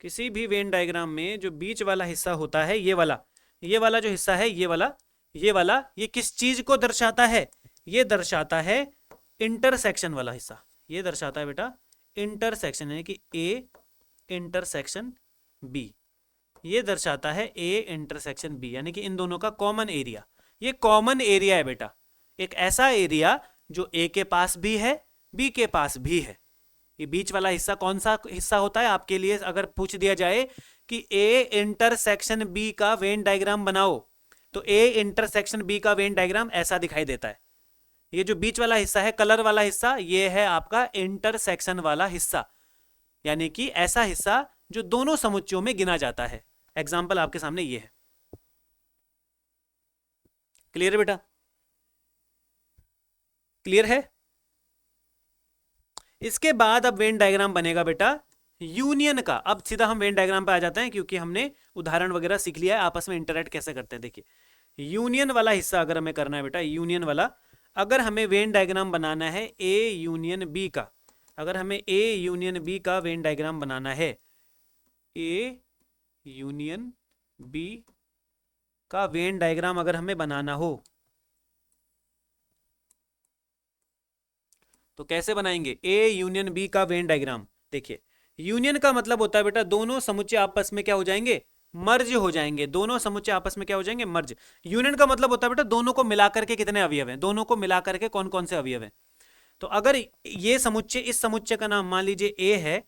किसी भी वेन डायग्राम में जो बीच वाला हिस्सा होता है, ये वाला जो हिस्सा है, ये किस चीज को दर्शाता है? ये दर्शाता है इंटरसेक्शन वाला हिस्सा। ये दर्शाता है बेटा इंटरसेक्शन, यानी कि ए इंटरसेक्शन बी। ये दर्शाता है ए इंटरसेक्शन बी, यानी कि इन दोनों का कॉमन एरिया। ये कॉमन एरिया है बेटा, एक ऐसा एरिया जो ए के पास भी है, बी के पास भी है। ये बीच वाला हिस्सा कौन सा हिस्सा होता है? आपके लिए अगर पूछ दिया जाए कि ए इंटरसेक्शन बी का वेन डायग्राम बनाओ, तो ए इंटरसेक्शन बी का वेन डायग्राम ऐसा दिखाई देता है। ये जो बीच वाला हिस्सा है, कलर वाला हिस्सा, ये है आपका इंटरसेक्शन वाला हिस्सा, यानी कि ऐसा हिस्सा जो दोनों समुच्चयों में गिना जाता है। एग्जाम्पल आपके सामने ये है। क्लियर है बेटा? क्लियर है? इसके बाद अब वेन डायग्राम बनेगा बेटा यूनियन का। अब सीधा हम वेन डायग्राम पे आ जाते हैं, क्योंकि हमने उदाहरण वगैरह सीख लिया है आपस में इंटरेक्ट कैसे करते हैं। देखिए यूनियन वाला हिस्सा अगर हमें करना है बेटा, यूनियन वाला, अगर हमें वेन डायग्राम बनाना है ए यूनियन बी का, अगर हमें ए यूनियन बी का वेन डायग्राम बनाना है, ए यूनियन बी का वेन डायग्राम अगर हमें बनाना हो तो कैसे बनाएंगे? ए यूनियन बी का वेन डायग्राम। देखिए यूनियन का मतलब होता है बेटा दोनों समुच्चय आपस में क्या हो जाएंगे? मर्ज हो जाएंगे। दोनों समुच्चय आपस में क्या हो जाएंगे? मर्ज। यूनियन का मतलब होता है बेटा दोनों को मिलाकर के कितने अवयव हैं, दोनों को मिलाकर के कौन कौन से अवयव हैं। तो अगर ये समुच्चय, इस समुच्चय का नाम मान लीजिए ए है,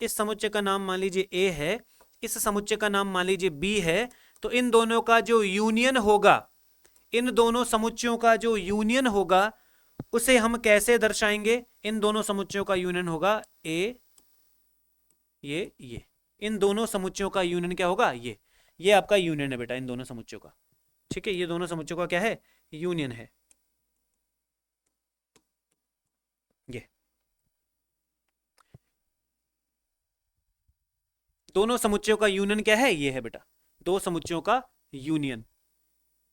इस समुच्चय का नाम मान लीजिए ए है, इस समुच्चय का नाम मान लीजिए बी है, तो इन दोनों का जो यूनियन होगा, इन दोनों समुच्चयों का जो यूनियन होगा उसे हम कैसे दर्शाएंगे? इन दोनों समुच्चयों का यूनियन होगा ए, ये इन दोनों समुच्चयों का यूनियन क्या होगा? ये आपका यूनियन है बेटा इन दोनों समुच्चयों का, ठीक है। ये दोनों समुच्चयों का क्या है? यूनियन है। ये दोनों समुच्चयों का यूनियन क्या है? ये है बेटा दो समुच्चयों का यूनियन।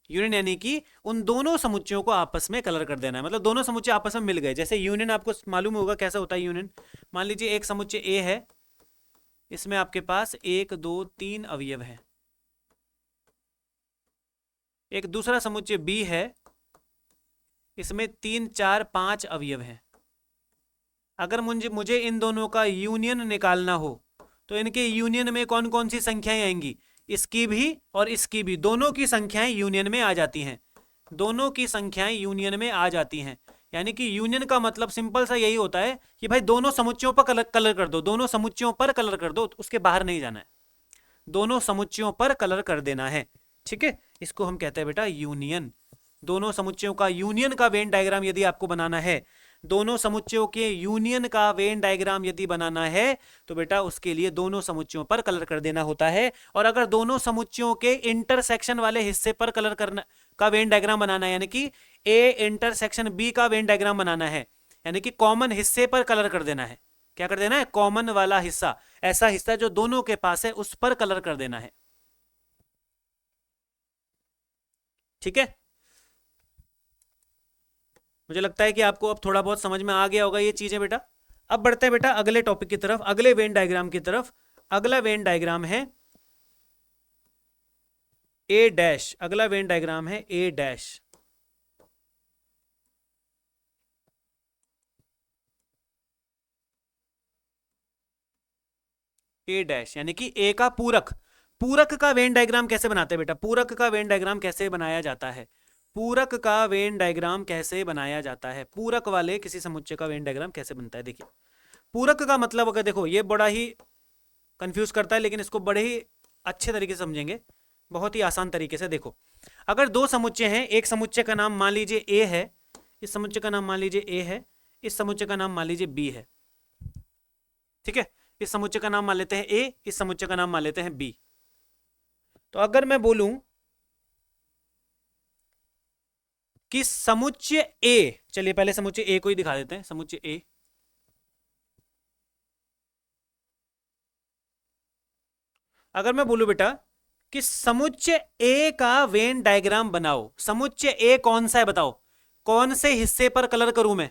यूनियन यानी कि उन दोनों समुच्चयों को आपस में कलर कर देना है, मतलब दोनों समुच्चय आपस में मिल गए। जैसे यूनियन आपको मालूम होगा कैसा होता है यूनियन। मान लीजिए एक समुच्चय ए है, इसमें आपके पास 1 2 3 अवयव हैं। एक दूसरा समुच्चय बी है, इसमें 3 4 5 अवयव हैं। अगर मुझे इन दोनों का यूनियन निकालना हो तो इनके यूनियन में कौन कौन सी संख्याएं आएंगी? इसकी भी और इसकी भी, दोनों की संख्याएं यूनियन में आ जाती हैं। दोनों की संख्याएं यूनियन में आ जाती हैं। यानी कि यूनियन का मतलब सिंपल सा यही होता है कि भाई दोनों समुच्चयों पर कलर कर दो, दोनों समुच्चयों पर कलर कर दो, उसके बाहर नहीं जाना है, दोनों समुच्चयों पर कलर कर देना है। ठीक है, इसको हम कहते हैं बेटा यूनियन। दोनों समुच्चयों का यूनियन का वेन डायग्राम यदि आपको बनाना है, दोनों समुच्चयों के यूनियन का वेन डायग्राम यदि बनाना है तो बेटा उसके लिए दोनों समुच्चयों पर कलर कर देना होता है। और अगर दोनों समुच्चयों के इंटरसेक्शन वाले हिस्से पर कलर करना का वेन डायग्राम बनाना है, यानी कि ए इंटरसेक्शन बी का वेन डायग्राम बनाना है, यानी कि कॉमन हिस्से पर कलर कर देना है। क्या कर देना है? कॉमन वाला हिस्सा, ऐसा हिस्सा जो दोनों के पास है उस पर कलर कर देना है। ठीक है, मुझे लगता है कि आपको अब थोड़ा बहुत समझ में आ गया होगा ये चीजें बेटा। अब बढ़ते हैं बेटा अगले टॉपिक की तरफ, अगले वेन डायग्राम की तरफ। अगला वेन डायग्राम है ए डैश। अगला वेन डायग्राम है ए डैश। ए डैश यानी कि ए का पूरक। पूरक का वेन डायग्राम कैसे बनाते हैं बेटा? पूरक का वेन डायग्राम कैसे बनाया जाता है? पूरक का वेन डायग्राम कैसे बनाया जाता है? पूरक वाले किसी समुच्चय का वेन डायग्राम कैसे बनता है? देखिए, पूरक का मतलब अगर देखो, ये बड़ा ही कंफ्यूज करता है, लेकिन इसको बड़े ही अच्छे तरीके से समझेंगे, बहुत ही आसान तरीके से। देखो, अगर दो समुच्चय हैं, एक समुच्चय का नाम मान लीजिए ए है, इस समुच्चय का नाम मान लीजिए ए है, इस समुच्चय का नाम मान लीजिए बी है। ठीक है, इस समुच्चय का नाम मान लेते हैं ए, इस समुच्चय का नाम मान लेते हैं बी। तो अगर मैं बोलूं कि समुच्चय ए, चलिए पहले समुच्चय ए को ही दिखा देते हैं, समुच्चय ए। अगर मैं बोलूं बेटा कि समुच्चय ए का वेन डायग्राम बनाओ, समुच्चय ए कौन सा है बताओ, कौन से हिस्से पर कलर करूं मैं?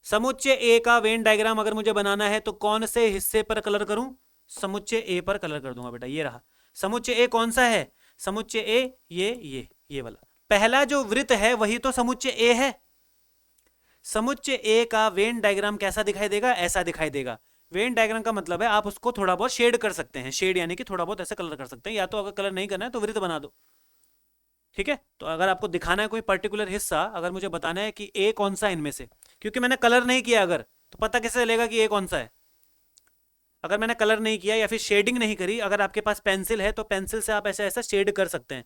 समुच्चय ए का वेन डायग्राम अगर मुझे बनाना है तो कौन से हिस्से पर कलर करूं? समुच्चय ए पर कलर कर दूंगा बेटा। ये रहा समुच्चय ए, कौन सा है समुच्चय ए? ये वाला पहला जो वृत्त है वही तो समुच्चय ए है। समुच्चय ए का वेन डायग्राम कैसा दिखाई देगा? ऐसा दिखाई देगा। वेन डायग्राम का मतलब है आप उसको थोड़ा बहुत शेड कर सकते हैं, शेड यानी कि थोड़ा बहुत ऐसे कलर कर सकते हैं, या तो अगर कलर नहीं करना है तो वृत्त बना दो। ठीक है, तो अगर आपको दिखाना है कोई पर्टिकुलर हिस्सा, अगर मुझे बताना है कि ए कौन सा है इनमें से, क्योंकि मैंने कलर नहीं किया अगर, तो पता कैसे चलेगा कि ए कौन सा है? अगर मैंने कलर नहीं किया या फिर शेडिंग नहीं करी, अगर आपके पास पेंसिल है तो पेंसिल से आप ऐसा ऐसा शेड कर सकते हैं।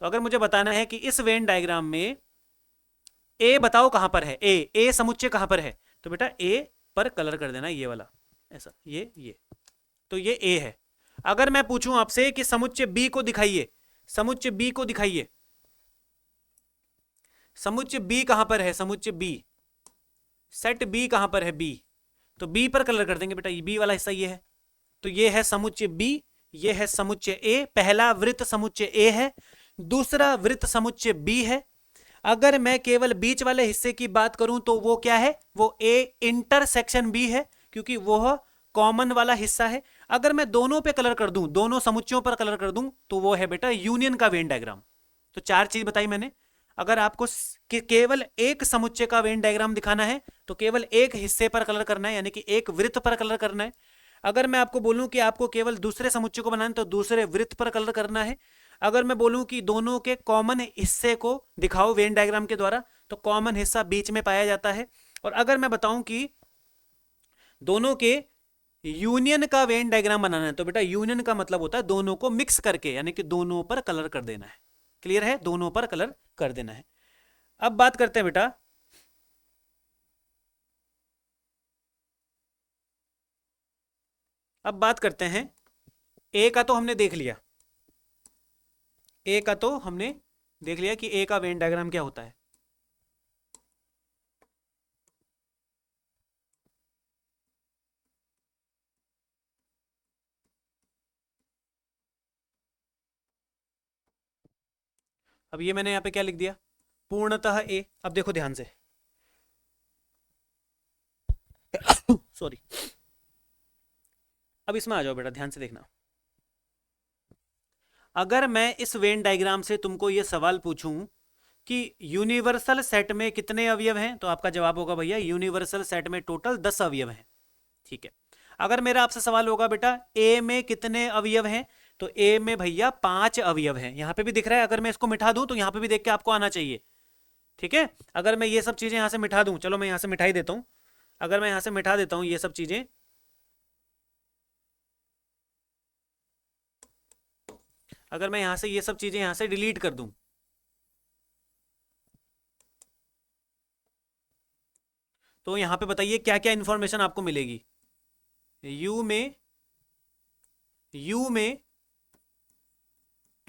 तो अगर मुझे बताना है कि इस वेन डायग्राम में ए बताओ कहां पर है, ए समुच्चय कहां पर है, तो बेटा ए पर कलर कर देना, ये वाला ऐसा, ये तो ये ए है। अगर मैं पूछूं आपसे कि समुच्चय बी को दिखाइए, समुच्चय बी को दिखाइए, समुच्चय बी कहां पर है? समुच्चय बी, सेट बी कहां पर है? बी, तो बी पर कलर कर देंगे बेटा, ये बी वाला हिस्सा ये है। तो ये है समुच्चय बी, ये है समुच्चय ए। पहला वृत्त समुच्चय ए है, दूसरा वृत्त समुच्चय बी है। अगर मैं केवल बीच वाले हिस्से की बात करूं तो वो क्या है? वो ए इंटरसेक्शन बी है, क्योंकि वो कॉमन वाला हिस्सा है। अगर मैं दोनों पे कलर कर दूं, दोनों समुच्चयों पर कलर कर दूं, तो वो है बेटा यूनियन का वेन डायग्राम। तो चार चीज बताई मैंने। अगर आपको केवल एक समुच्चय का वेन डायग्राम दिखाना है तो केवल एक हिस्से पर कलर करना है, यानी कि एक वृत्त पर कलर करना है। अगर मैं आपको बोलूं कि आपको केवल दूसरे समुच्चय को बनाना है तो दूसरे वृत्त पर कलर करना है। अगर मैं बोलूं कि दोनों के कॉमन हिस्से को दिखाओ वेन डायग्राम के द्वारा, तो कॉमन हिस्सा बीच में पाया जाता है। और अगर मैं बताऊं कि दोनों के यूनियन का वेन डायग्राम बनाना है, तो बेटा यूनियन का मतलब होता है दोनों को मिक्स करके, यानी कि दोनों पर कलर कर देना है। क्लियर है? दोनों पर कलर कर देना है। अब बात करते हैं बेटा अब बात करते हैं ए का, तो हमने देख लिया, ए का तो हमने देख लिया कि ए का वेन डायग्राम क्या होता है। अब ये मैंने यहां पे क्या लिख दिया? पूर्णतः ए। अब देखो ध्यान से सॉरी, अब इसमें आ जाओ बेटा, ध्यान से देखना। अगर मैं इस वेन डायग्राम से तुमको ये सवाल पूछूं कि यूनिवर्सल सेट में कितने अवयव हैं, तो आपका जवाब होगा भैया यूनिवर्सल सेट में टोटल 10 अवयव हैं। ठीक है। अगर मेरा आपसे सवाल होगा बेटा ए में कितने अवयव हैं, तो ए में भैया 5 अवयव हैं। यहां पे भी दिख रहा है, अगर मैं इसको मिटा दूं तो यहां पे भी देख के आपको आना चाहिए। ठीक है। अगर मैं ये सब चीजें यहां से मिटा दूं, चलो मैं यहां से मिठाई देता हूं, अगर मैं यहां से मिटा देता हूं ये सब चीजें, अगर मैं यहां से ये सब चीजें यहां से डिलीट कर दूं, तो यहां पे बताइए क्या क्या इंफॉर्मेशन आपको मिलेगी। यू में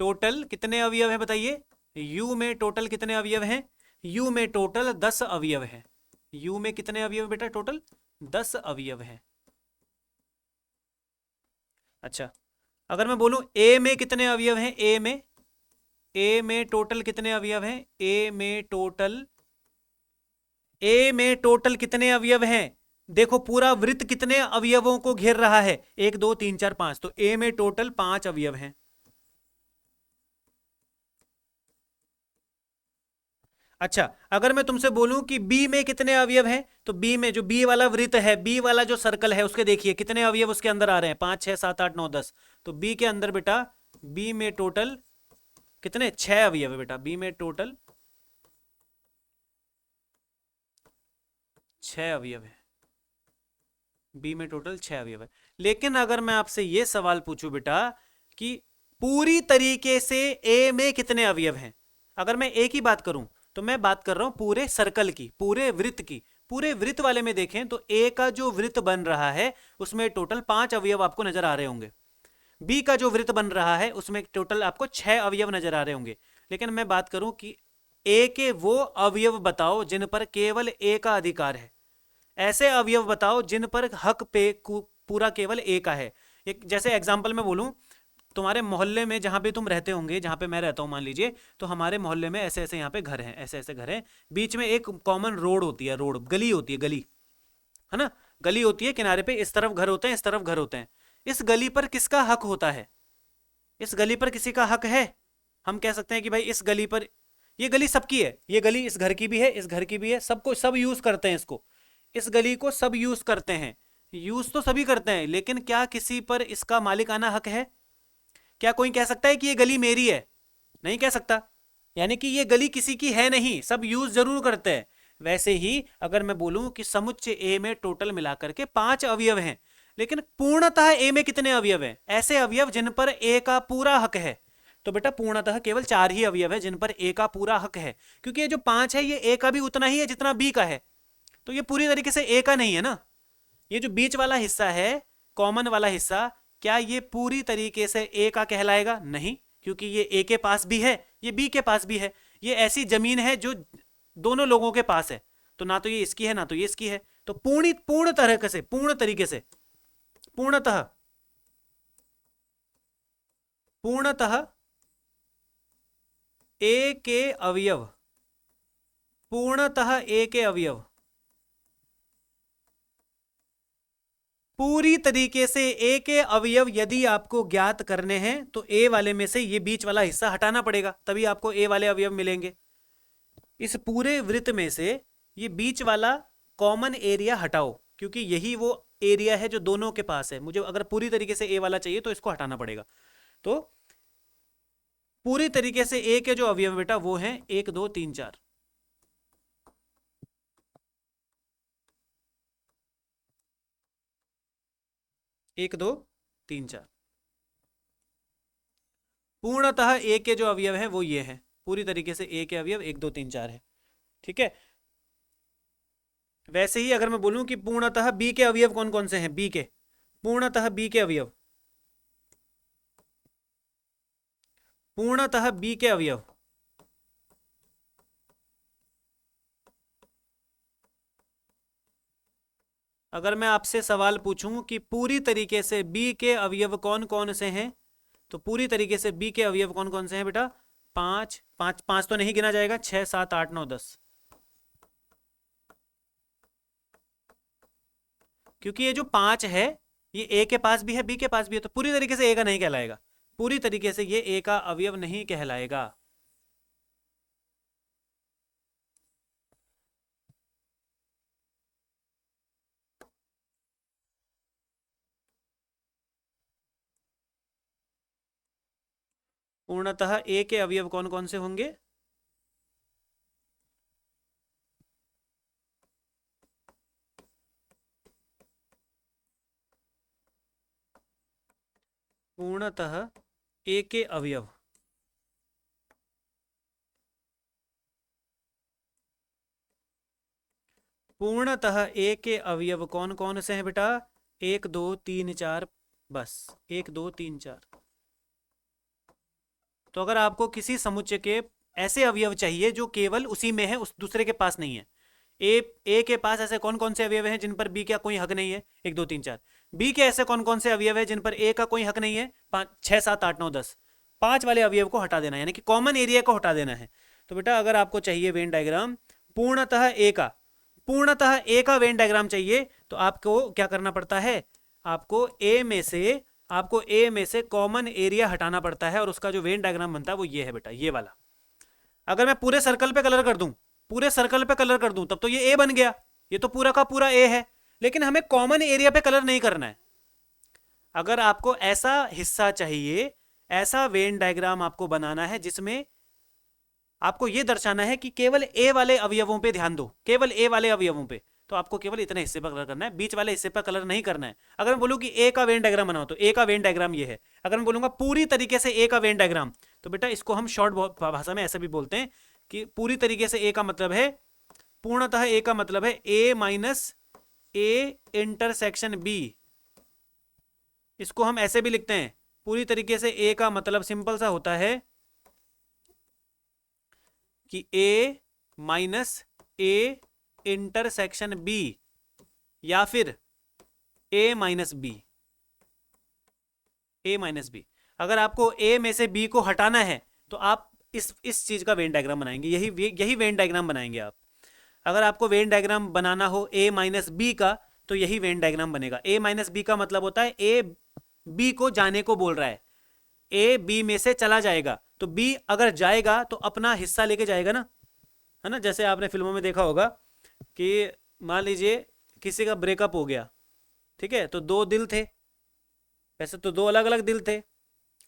टोटल कितने अवयव है बताइए। यू में टोटल कितने अवयव हैं? यू में टोटल 10 अवयव हैं। यू में कितने अवयव बेटा? टोटल 10 अवयव हैं। अच्छा, अगर मैं बोलूं ए में कितने अवयव हैं, ए में टोटल कितने अवयव हैं? ए में टोटल कितने अवयव हैं? देखो पूरा वृत्त कितने अवयवों को घेर रहा है, 1 2 3 4 5, तो ए में टोटल 5 अवयव हैं। अच्छा, अगर मैं तुमसे बोलूं कि बी में कितने अवयव हैं, तो बी में जो बी वाला वृत्त है, बी वाला जो सर्कल है, उसके देखिए कितने अवयव उसके अंदर आ रहे हैं, 5 6 7 8 9 10। तो बी के अंदर बेटा, बी में टोटल कितने? 6 अवयव है बेटा। बी में टोटल 6 अवयव है। बी में टोटल 6 अवयव है। लेकिन अगर मैं आपसे ये सवाल पूछूं बेटा कि पूरी तरीके से ए में कितने अवयव हैं, अगर मैं ए की बात करूं तो मैं बात कर रहा हूं पूरे सर्कल की, पूरे वृत्त की। पूरे वृत्त वाले में देखें तो ए का जो वृत्त बन रहा है उसमें टोटल 5 अवयव आपको नजर आ रहे होंगे। बी का जो वृत्त बन रहा है उसमें टोटल आपको 6 अवयव नजर आ रहे होंगे। लेकिन मैं बात करूं कि ए के वो अवयव बताओ जिन पर केवल ए का अधिकार है। ऐसे अवयव बताओ जिन पर हक पे पूरा केवल ए का है। एक जैसे एग्जांपल में बोलूं, तुम्हारे मोहल्ले में जहां पे तुम रहते होंगे, जहां पे मैं रहता हूं मान लीजिए, तो हमारे मोहल्ले में ऐसे ऐसे यहाँ पे घर हैं, ऐसे ऐसे घर हैं, बीच में एक कॉमन रोड होती है, रोड गली होती है, गली है ना, गली होती है, किनारे पे इस तरफ घर होते हैं, इस तरफ घर होते हैं। इस गली पर किसका हक होता है? इस गली पर किसी का हक है? हम कह सकते हैं कि भाई इस गली पर, ये गली सबकी है, ये गली इस घर की भी है, इस घर की भी है, सबको सब यूज करते हैं इसको, इस गली को सब यूज करते हैं। यूज तो सभी करते हैं, लेकिन क्या किसी पर इसका मालिकाना हक है? क्या कोई कह सकता है कि ये गली मेरी है? नहीं कह सकता। यानी कि ये गली किसी की है नहीं, सब यूज जरूर करते हैं। वैसे ही अगर मैं बोलूं कि समुच्चय ए में टोटल मिलाकर के 5 अवयव हैं, लेकिन पूर्णतः ए में कितने अवयव हैं? ऐसे अवयव जिन पर ए का पूरा हक है, तो बेटा पूर्णतः केवल 4 ही अवयव है जिन पर ए का पूरा हक है। क्योंकि ये जो 5 है ये ए का भी उतना ही है जितना बी का है, तो ये पूरी तरीके से ए का नहीं है ना। ये जो बीच वाला हिस्सा है, कॉमन वाला हिस्सा, क्या ये पूरी तरीके से ए का कहलाएगा? नहीं, क्योंकि ये ए के पास भी है, ये बी के पास भी है। ये ऐसी जमीन है जो दोनों लोगों के पास है, तो ना तो ये इसकी है ना तो ये इसकी है। तो पूर्ण तरह से, पूर्ण तरीके से, पूर्णतः पूर्णतः ए के अवयव, पूर्णतः ए के अवयव पूरी तरीके से ए के अवयव यदि आपको ज्ञात करने हैं तो ए वाले में से ये बीच वाला हिस्सा हटाना पड़ेगा, तभी आपको ए वाले अवयव मिलेंगे। इस पूरे वृत्त में से ये बीच वाला कॉमन एरिया हटाओ, क्योंकि यही वो एरिया है जो दोनों के पास है। मुझे अगर पूरी तरीके से ए वाला चाहिए तो इसको हटाना पड़ेगा। तो पूरी तरीके से ए के जो अवयव बेटा वो हैं 1 2 3 4। 1 2 3 4 पूर्णतः ए के जो अवयव है वो ये है। पूरी तरीके से ए के अवयव 1 2 3 4 है। ठीक है। वैसे ही अगर मैं बोलूं कि पूर्णतः बी के अवयव कौन कौन से हैं, बी के, पूर्णतः बी के अवयव, पूर्णतः बी के अवयव, अगर मैं आपसे सवाल पूछूं कि पूरी तरीके से बी के अवयव कौन कौन से हैं, तो पूरी तरीके से बी के अवयव कौन कौन से हैं बेटा? 5 5 5 तो नहीं गिना जाएगा, 6 7 8 9 10, क्योंकि ये जो 5 है ये ए के पास भी है, बी के पास भी है, तो पूरी तरीके से ए का नहीं कहलाएगा, पूरी तरीके से ये ए का अवयव नहीं कहलाएगा। पूर्णतः ए के अवयव कौन कौन से होंगे? पूर्णतः ए के अवयव पूर्णतः ए के अवयव कौन कौन से हैं बेटा? 1 2 3 4, बस 1 2 3 4। तो अगर आपको किसी समुच्चय के ऐसे अवयव चाहिए जो केवल उसी में है, उस दूसरे के पास नहीं है, ए के पास ऐसे कौन कौन से अवयव हैं जिन पर बी का कोई हक नहीं है? 1 2 3 4। बी के ऐसे कौन कौन से अवयव है जिन पर ए का कोई हक नहीं है? 5 6 7 8 9 10। 5 वाले अवयव को हटा देना है, यानी कि कॉमन एरिया को हटा देना है। तो बेटा अगर आपको चाहिए वेन डायग्राम पूर्णतः ए का, पूर्णतः ए का वेन डायग्राम चाहिए, तो आपको क्या करना पड़ता है? आपको ए में से कॉमन एरिया हटाना पड़ता है, और उसका जो वेन डायग्राम बनता है वो ये है बेटा, ये वाला। अगर मैं पूरे सर्कल पे कलर कर दूं, पूरे सर्कल पे कलर कर दूं, तब तो ये ए बन गया, ये तो पूरा का पूरा ए है। लेकिन हमें कॉमन एरिया पे कलर नहीं करना है। अगर आपको ऐसा हिस्सा चाहिए, ऐसा वेन डायग्राम आपको बनाना है जिसमें आपको यह दर्शाना है कि केवल ए वाले अवयवों पे ध्यान दो, केवल ए वाले अवयवों पे, तो आपको केवल इतने हिस्से पर कलर करना है, बीच वाले हिस्से पर कलर नहीं करना है। अगर मैं बोलूं कि ए का वेन डायग्राम बनाओ, तो ए का वेन डायग्राम ये है। अगर मैं बोलूंगा पूरी तरीके से ए का वेन डायग्राम, तो बेटा इसको हम शॉर्ट भाषा में ऐसा भी बोलते हैं कि पूरी तरीके से ए का मतलब है, पूर्णतः ए का मतलब है ए माइनस ए इंटरसेक्शन बी। इसको हम ऐसे भी लिखते हैं, पूरी तरीके से ए का मतलब सिंपल सा होता है कि ए माइनस ए इंटरसेक्शन बी, या फिर ए माइनस बी, ए माइनस बी। अगर आपको ए में से बी को हटाना है तो आप इस चीज का वेन डायग्राम बनाएंगे, यही वेन डायग्राम बनाएंगे आप। अगर आपको वेन डायग्राम बनाना हो ए माइनस बी का, तो यही वेन डायग्राम बनेगा। ए माइनस बी का मतलब होता है ए बी को जाने को बोल रहा है, ए बी में से चला जाएगा, तो बी अगर जाएगा तो अपना हिस्सा लेके जाएगा ना, है ना। जैसे आपने फिल्मों में देखा होगा कि मान लीजिए किसी का ब्रेकअप हो गया, ठीक है, तो 2 दिल थे, वैसे तो 2 अलग अलग दिल थे,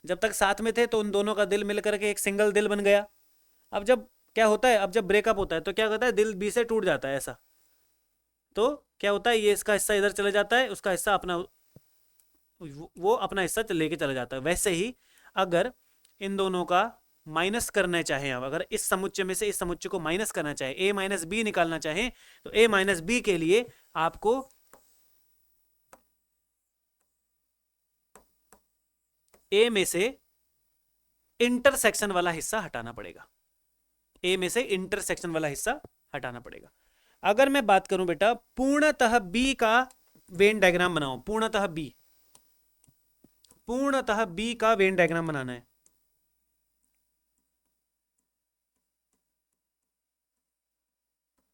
जब तक साथ में थे तो उन दोनों का दिल मिलकर के एक सिंगल दिल बन गया। अब जब क्या होता है, अब जब ब्रेकअप होता है तो क्या होता है, दिल बी से टूट जाता है ऐसा, तो क्या होता है, ये इसका हिस्सा इधर चले जाता है, उसका हिस्सा अपना, वो अपना हिस्सा लेके चला जाता है। वैसे ही अगर इन दोनों का माइनस करना चाहें, अब अगर इस समुच्चय में से इस समुच्चय को माइनस करना चाहे, ए माइनस बी निकालना चाहें, तो ए माइनस बी के लिए आपको ए में से इंटरसेक्शन वाला हिस्सा हटाना पड़ेगा, ए में से इंटरसेक्शन वाला हिस्सा हटाना पड़ेगा। अगर मैं बात करूं बेटा पूर्णतः बी का वेन डायग्राम बनाओ, पूर्णतः बी का वेन डायग्राम बनाना है,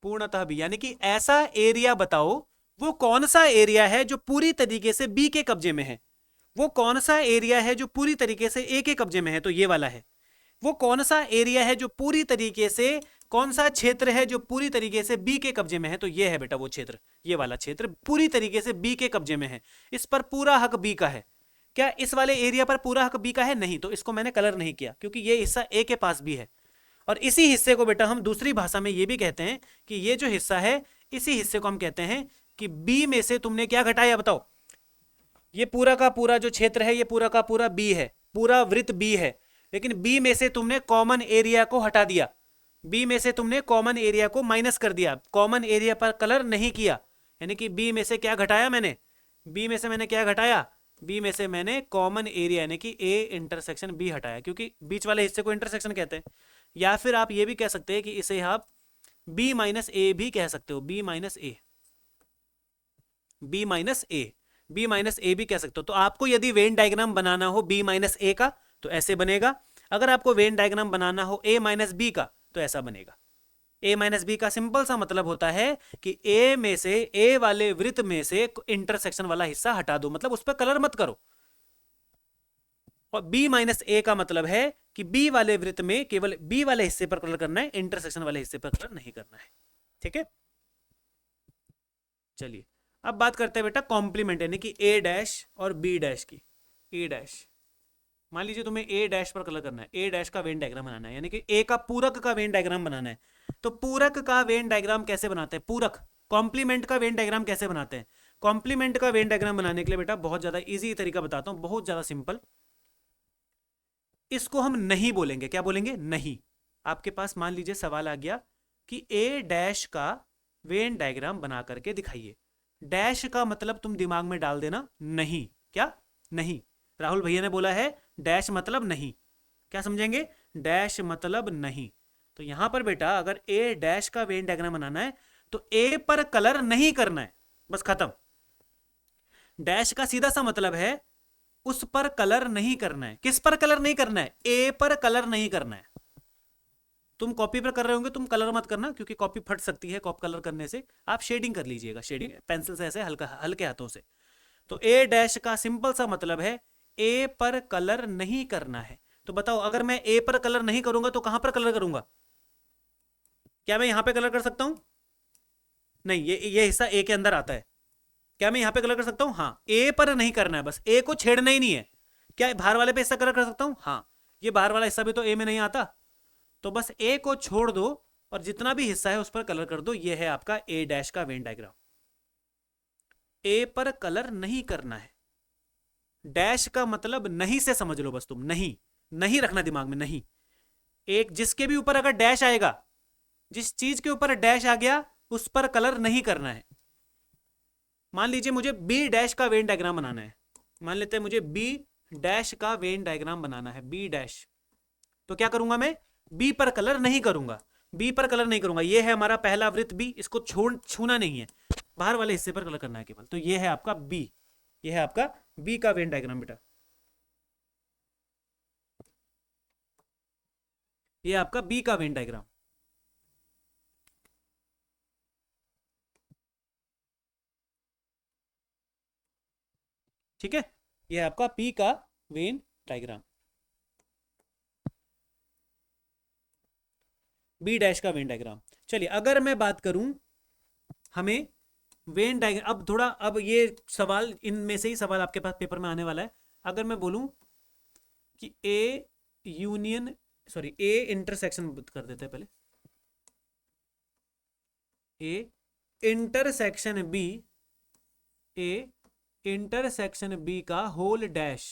पूर्णतः बी, यानी कि ऐसा एरिया बताओ, वो कौन सा एरिया है जो पूरी तरीके से बी के कब्जे में है, वो कौन सा एरिया है जो पूरी तरीके से ए के कब्जे में है, तो ये वाला है। वो कौन सा एरिया है जो पूरी तरीके से, कौन सा क्षेत्र है जो पूरी तरीके से बी के कब्जे में है, तो ये है बेटा वो क्षेत्र, ये वाला क्षेत्र पूरी तरीके से बी के कब्जे में है, इस पर पूरा हक बी का है। क्या इस वाले एरिया पर पूरा हक बी का है? नहीं, तो इसको मैंने कलर नहीं किया क्योंकि ये हिस्सा ए के पास भी है। और इसी हिस्से को बेटा हम दूसरी भाषा में ये भी कहते हैं कि ये जो हिस्सा है, इसी हिस्से को हम कहते हैं कि बी में से तुमने क्या घटाया, बताओ। ये पूरा का पूरा जो क्षेत्र है, ये पूरा का पूरा बी है, पूरा वृत्त बी है, लेकिन बी में से तुमने कॉमन एरिया को हटा दिया, बी में से तुमने कॉमन एरिया को माइनस कर दिया, कॉमन एरिया पर कलर नहीं किया, यानी कि बी में से क्या घटाया मैंने, बी में से मैंने क्या घटाया, बी में से मैंने कॉमन एरिया यानी कि ए इंटरसेक्शन बी हटाया, क्योंकि बीच वाले हिस्से को इंटरसेक्शन कहते हैं। या फिर आप ये भी कह सकते हैं कि इसे आप बी माइनस ए भी कह सकते हो, बी माइनस ए, बी माइनस ए, बी माइनस ए भी कह सकते हो। तो आपको यदि वेन डायग्राम बनाना हो बी माइनस ए का, तो ऐसे बनेगा। अगर आपको वेन डायग्राम बनाना हो ए माइनस बी का, तो ऐसा बनेगा। ए माइनस बी का सिंपल सा मतलब होता है कि ए में से, ए वाले वृत्त में से इंटरसेक्शन वाला हिस्सा हटा दो, मतलब उस पर कलर मत करो। और बी माइनस ए का मतलब है कि बी वाले वृत्त में केवल बी वाले हिस्से पर कलर करना है, इंटरसेक्शन वाले हिस्से पर कलर नहीं करना है। ठीक है, चलिए अब बात करते हैं बेटा कॉम्प्लीमेंट यानी कि ए डैश और बी डैश की। ए डैश, मान लीजिए तुम्हें ए डैश पर कलर करना है, ए डैश का वेन डायग्राम बनाना है, यानी कि ए का पूरक का वेन डायग्राम बनाना है। तो पूरक का वेन डायग्राम कैसे बनाते हैं? पूरक, कॉम्प्लीमेंट का वेन डायग्राम कैसे बनाते हैं? कॉम्प्लीमेंट का वेन डायग्राम बनाने के लिए बेटा बहुत ज्यादा इजी तरीका बताता हूं, बहुत ज्यादा सिंपल। इसको हम नहीं बोलेंगे, क्या बोलेंगे? नहीं। आपके पास मान लीजिए सवाल आ गया कि ए डैश का वेन डायग्राम बना करके दिखाइए। डैश का मतलब तुम दिमाग में डाल देना नहीं, क्या? नहीं। राहुल भैया ने बोला है डैश मतलब नहीं, क्या समझेंगे? डैश मतलब नहीं। तो यहां पर बेटा अगर ए डैश का वेन डायग्राम बनाना है तो ए पर कलर नहीं करना है, बस खत्म। डैश का सीधा सा मतलब है उस पर कलर नहीं करना है। किस पर कलर नहीं करना है? ए पर कलर नहीं करना है। तुम कॉपी पर कर रहे होंगे, तुम कलर मत करना क्योंकि कॉपी फट सकती है कॉपी कलर करने से। आप शेडिंग कर लीजिएगा, शेडिंग पेंसिल से ऐसे हल्का हल्के हाथों से। तो ए डैश का सिंपल सा मतलब है ए पर कलर नहीं करना है। तो बताओ अगर मैं ए पर कलर नहीं करूंगा तो कहां पर कलर करूंगा? क्या मैं यहां पे कलर कर सकता हूं? नहीं, ये हिस्सा ए के अंदर आता है। क्या मैं यहां पे कलर कर सकता हूं? हाँ। ए पर नहीं करना है, बस ए को छेड़ना ही नहीं है। क्या बाहर वाले पे हिस्सा कलर कर सकता हूं? हाँ। ये बाहर वाला हिस्सा भी तो ए में नहीं आता, तो बस ए को छोड़ दो और जितना भी हिस्सा है उस पर कलर कर दो। ये है आपका ए डैश का वेन डायग्राम। ए पर कलर नहीं करना है। डैश का मतलब नहीं से समझ लो बस तुम, नहीं, नहीं रखना दिमाग में, नहीं। एक जिसके भी ऊपर अगर डैश आएगा, जिस चीज के ऊपर डैश आ गया उस पर कलर नहीं करना है। मान लीजिए मुझे बी डैश का वेन डायग्राम बनाना है, मान लेते हैं मुझे बी डैश का वेन डायग्राम बनाना है, बी डैश। तो क्या करूंगा मैं? बी पर कलर नहीं करूंगा, बी पर कलर नहीं करूंगा। ये है हमारा पहला वृत्त बी, इसको छूना नहीं है, बाहर वाले हिस्से पर कलर करना है केवल। तो ये है आपका बी, ये है आपका बी का वेन डायग्राम बेटा, ये आपका बी का वेन डायग्राम। ठीक है, ये है आपका पी का वेन डायग्राम, बी डैश का वेन डायग्राम। चलिए अगर मैं बात करूं हमें वेन डायग्राम, अब थोड़ा, अब ये सवाल इनमें से ही सवाल आपके पास पेपर में आने वाला है। अगर मैं बोलूं कि A union, sorry A intersection कर देते हैं पहले, A intersection B, A intersection B का whole dash,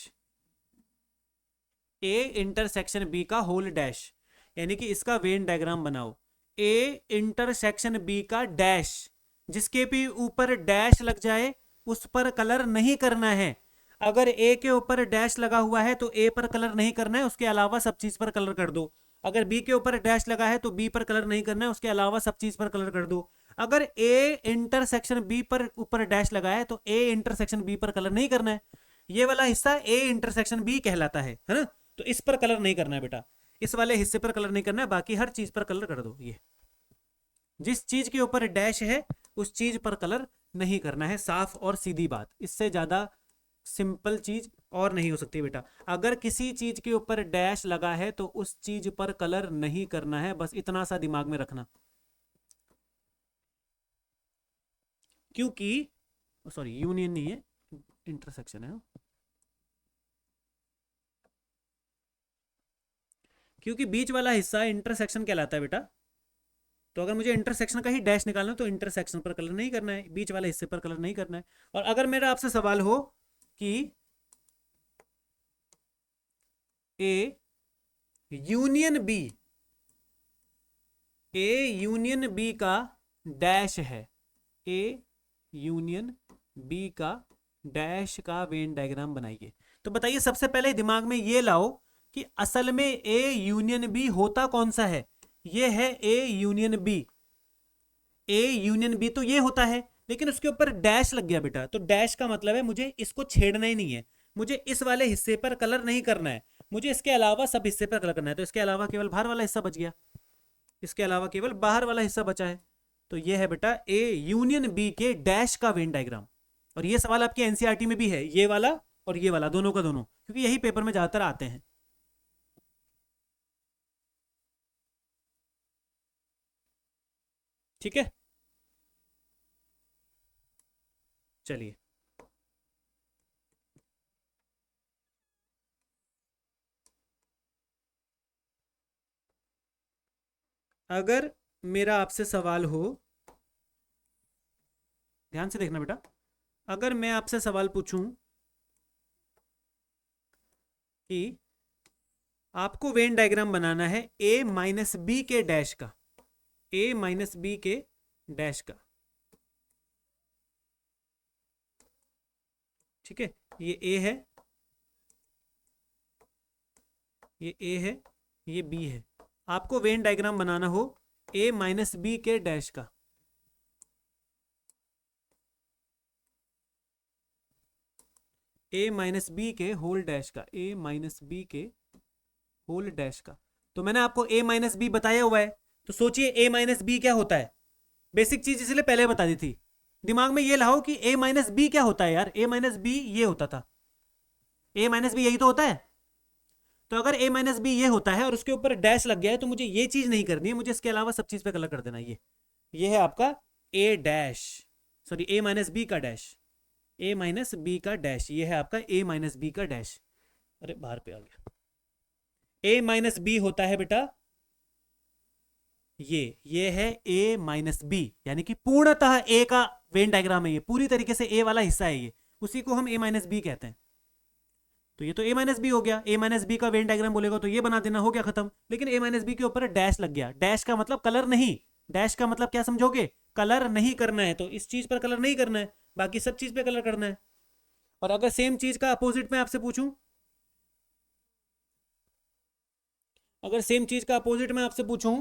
A intersection B का होल डैश, यानी कि इसका वेन डायग्राम बनाओ। ए इंटरसेक्शन बी का डैश, जिसके भी ऊपर डैश लग जाए उस पर कलर नहीं करना है। अगर ए के ऊपर डैश लगा हुआ है तो ए पर कलर नहीं करना है, उसके अलावा सब चीज पर कलर कर दो। अगर बी के ऊपर डैश लगा है तो बी पर कलर नहीं करना है, उसके अलावा सब चीज पर कलर कर दो। अगर ए इंटरसेक्शन बी पर ऊपर डैश लगा है तो ए इंटरसेक्शन बी पर कलर नहीं करना है। ये वाला हिस्सा ए इंटरसेक्शन बी कहलाता है ना? तो इस पर कलर नहीं करना है बेटा, इस वाले हिस्से पर कलर नहीं करना है, बाकी हर चीज पर कलर कर दो। ये जिस चीज के ऊपर डैश है उस चीज पर कलर नहीं करना है, साफ और सीधी बात। इससे ज्यादा सिंपल चीज और नहीं हो सकती बेटा। अगर किसी चीज के ऊपर डैश लगा है तो उस चीज पर कलर नहीं करना है, बस इतना सा दिमाग में रखना। क्योंकि सॉरी यूनियन नहीं है, इंटरसेक्शन है, क्योंकि बीच वाला हिस्सा इंटरसेक्शन कहलाता है बेटा। तो अगर मुझे इंटरसेक्शन का ही डैश निकालना है तो इंटरसेक्शन पर कलर नहीं करना है, बीच वाले हिस्से पर कलर नहीं करना है। और अगर मेरा आपसे सवाल हो कि A union B, A union B का डैश है, ए यूनियन बी का डैश का वेन डायग्राम बनाइए। तो बताइए सबसे पहले दिमाग में ये लाओ कि असल में ए यूनियन बी होता कौन सा है? ये है A union B. A union B तो ये होता है, लेकिन उसके ऊपर डैश लग गया बेटा। तो डैश का मतलब है मुझे इसको छेड़ना ही नहीं है, मुझे इस वाले हिस्से पर कलर नहीं करना है, मुझे इसके अलावा सब हिस्से पर कलर करना है। तो इसके अलावा केवल बाहर वाला हिस्सा बच गया, इसके अलावा केवल बाहर वाला हिस्सा बचा है। तो ये है बेटा ए यूनियन बी के डैश का वेन डायग्राम। और ये सवाल आपके एनसीईआरटी में भी है, ये वाला और ये वाला दोनों का दोनों, क्योंकि यही पेपर में ज्यादातर आते हैं। ठीक है, चलिए अगर मेरा आपसे सवाल हो, ध्यान से देखना बेटा, अगर मैं आपसे सवाल पूछूं कि आपको वेन डायग्राम बनाना है ए माइनस बी के डैश का, ए माइनस बी के डैश का, ठीक है, ये ए है, ये ए है, ये बी है। आपको वेन डायग्राम बनाना हो ए माइनस बी के डैश का, ए माइनस बी के होल डैश का, ए माइनस बी के होल डैश का। तो मैंने आपको ए माइनस बी बताया हुआ है, तो सोचिए ए माइनस बी क्या होता है। बेसिक चीज इसलिए पहले बता दी थी, दिमाग में ये लाओ कि ए माइनस बी क्या होता है यार। ए माइनस बी ये होता था, ए माइनस बी यही तो होता है। तो अगर ए माइनस बी ये होता है और उसके ऊपर डैश लग गया है, तो मुझे ये चीज नहीं करनी है, मुझे इसके अलावा सब चीज पे कलर कर देना। ये है आपका ए डैश, सॉरी ए माइनस बी का डैश, ए माइनस बी का डैश, ये है आपका ए माइनस बी का डैश। अरे बाहर पे आ गया। ए माइनस बी होता है बेटा ये है ए माइनस बी, यानी कि पूर्णतः ए का वेन डायग्राम है, ये पूरी तरीके से ए वाला हिस्सा है, ये उसी को हम ए माइनस बी कहते हैं। तो ये तो ए माइनस बी हो गया, ए माइनस बी का वेन डायग्राम बोलेगा तो ये बना देना, हो गया खत्म। लेकिन ए माइनस बी के ऊपर डैश लग गया, डैश का मतलब कलर नहीं, डैश का मतलब क्या समझोगे, कलर नहीं करना है। तो इस चीज पर कलर नहीं करना है, बाकी सब चीज पे कलर करना है। और अगर सेम चीज का अपोजिट में आपसे पूछूं, अगर सेम चीज का अपोजिट में आपसे पूछूं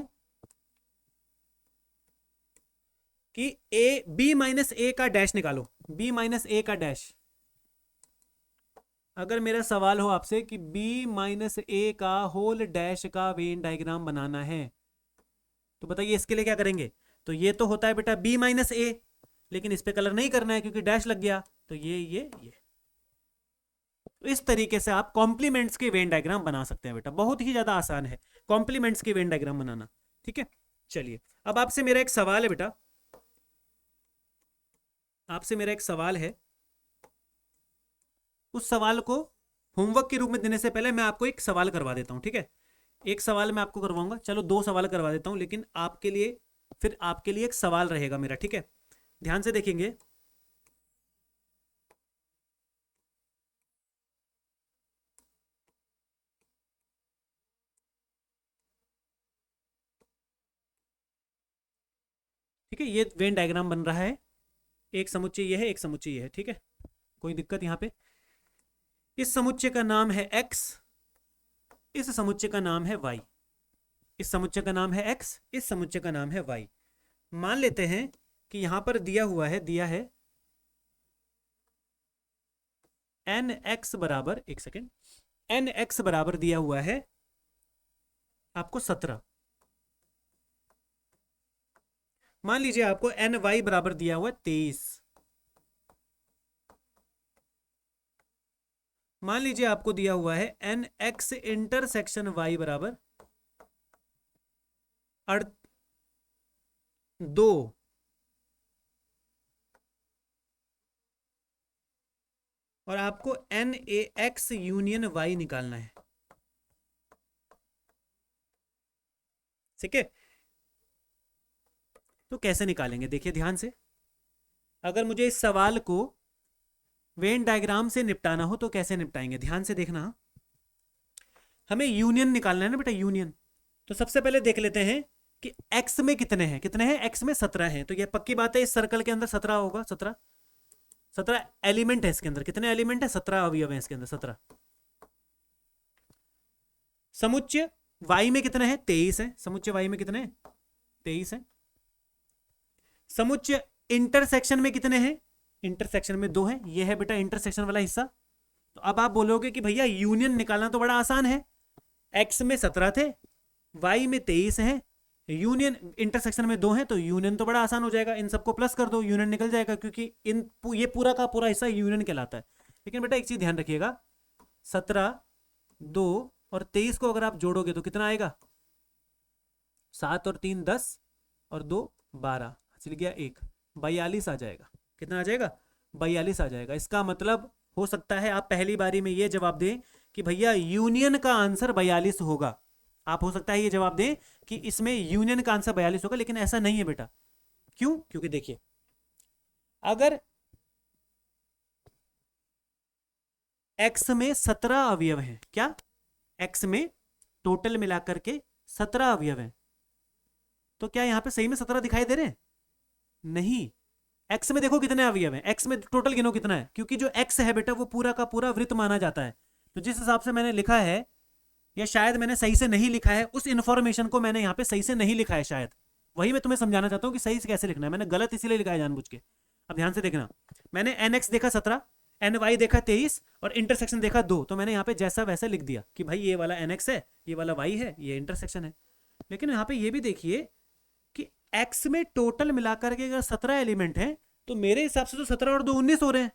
कि ए बी माइनस ए का डैश निकालो, बी माइनस ए का डैश, अगर मेरा सवाल हो आपसे कि बी माइनस ए का होल डैश का वेन डायग्राम बनाना है, तो बताइए इसके लिए क्या करेंगे। तो ये तो होता है बेटा बी माइनस ए, लेकिन इस पे कलर नहीं करना है क्योंकि डैश लग गया। तो ये तो इस तरीके से आप कॉम्प्लीमेंट्स के वेन डायग्राम बना सकते हैं बेटा, बहुत ही ज्यादा आसान है कॉम्प्लीमेंट्स के वेन डायग्राम बनाना। ठीक है, चलिए अब आपसे मेरा एक सवाल है बेटा, आपसे मेरा एक सवाल है, उस सवाल को होमवर्क के रूप में देने से पहले मैं आपको एक सवाल करवा देता हूं। ठीक है, एक सवाल मैं आपको करवाऊंगा, चलो दो सवाल करवा देता हूं, लेकिन आपके लिए फिर आपके लिए एक सवाल रहेगा मेरा। ठीक है, ध्यान से देखेंगे। ठीक है, ये वेन डायग्राम बन रहा है, एक समुच्चय ये है, एक समुच्चय ये है। ठीक है, कोई दिक्कत यहां पे। इस समुच्चय का नाम है x, इस समुच्चय का नाम है y, इस समुच्चय का नाम है x, इस समुच्चय का नाम है y। मान लेते हैं कि यहां पर दिया है nx बराबर, एक सेकेंड, nx बराबर दिया हुआ है आपको 17। मान लीजिए आपको ny बराबर दिया हुआ है 23। मान लीजिए आपको दिया हुआ है nx इंटरसेक्शन y बराबर 2, और आपको nax यूनियन y निकालना है। ठीक है, तो कैसे निकालेंगे, देखिए ध्यान से। अगर मुझे इस सवाल को वेन डायग्राम से निपटाना हो तो कैसे निपटाएंगे, ध्यान से देखना। हमें यूनियन निकालना है ना बेटा, यूनियन। तो सबसे पहले देख लेते हैं कि x में कितने हैं, कितने हैं, x में 17 हैं। तो ये पक्की बात है, इस सर्कल के अंदर 17 होगा, 17 एलिमेंट है इसके अंदर। कितने एलिमेंट है, 17 अवयव हैं इसके अंदर, 17। समुच्चय y में कितने हैं, 23 है। समुच्चय y में कितने हैं, 23 है। समुच्चय इंटरसेक्शन में कितने हैं, इंटरसेक्शन में 2 है। ये है बेटा इंटरसेक्शन वाला हिस्सा। तो अब आप बोलोगे कि भैया यूनियन निकालना तो बड़ा आसान है, x में 17 थे, y में 23 है, यूनियन इंटरसेक्शन में 2 हैं तो यूनियन तो बड़ा आसान हो जाएगा, इन सबको प्लस कर दो, यूनियन निकल जाएगा, क्योंकि ये पूरा का पूरा हिस्सा यूनियन कहलाता है। लेकिन बेटा एक चीज ध्यान रखिएगा, 17, 2 और 23 को अगर आप जोड़ोगे तो कितना आएगा, 7 और 3 10 और 2 12, चल गया 1, 42 आ जाएगा। कितना आ जाएगा, 42 आ जाएगा। इसका मतलब हो सकता है आप पहली बारी में ये जवाब दें कि भैया यूनियन का आंसर 42 होगा। आप हो सकता है ये जवाब दें कि इसमें यूनियन का आंसर 42 होगा, लेकिन ऐसा नहीं है बेटा। क्यों? क्योंकि देखिए, अगर x में 17 अवयव हैं, क्या x में टोटल मिलाकर के 17 अवयव हैं, तो क्या यहां पे सही में 17 दिखाई दे रहे हैं? नहीं। x में देखो कितने अवयव हैं, x में टोटल गिनो कितना है, क्योंकि जो x है बेटा वो पूरा का पूरा वृत्त माना जाता है। तो जिस हिसाब से मैंने लिखा है, या शायद मैंने सही से नहीं लिखा है, उस इंफॉर्मेशन को मैंने यहाँ पे सही से नहीं लिखा है शायद, वही मैं तुम्हें समझाना चाहता हूँ कि सही से कैसे लिखना है। मैंने गलत इसीलिए लिखा है जानबूझ के। अब ध्यान से देखना, मैंने nx देखा 17, ny देखा 23 और इंटरसेक्शन देखा 2, तो मैंने यहाँ पे जैसा वैसा लिख दिया कि भाई ये वाला nx है, ये वाला y है, ये इंटरसेक्शन है। लेकिन यहाँ पे ये भी देखिए कि x में टोटल मिलाकर के अगर 17 एलिमेंट हैं तो मेरे हिसाब से तो 17 और 2 19 हो रहे हैं,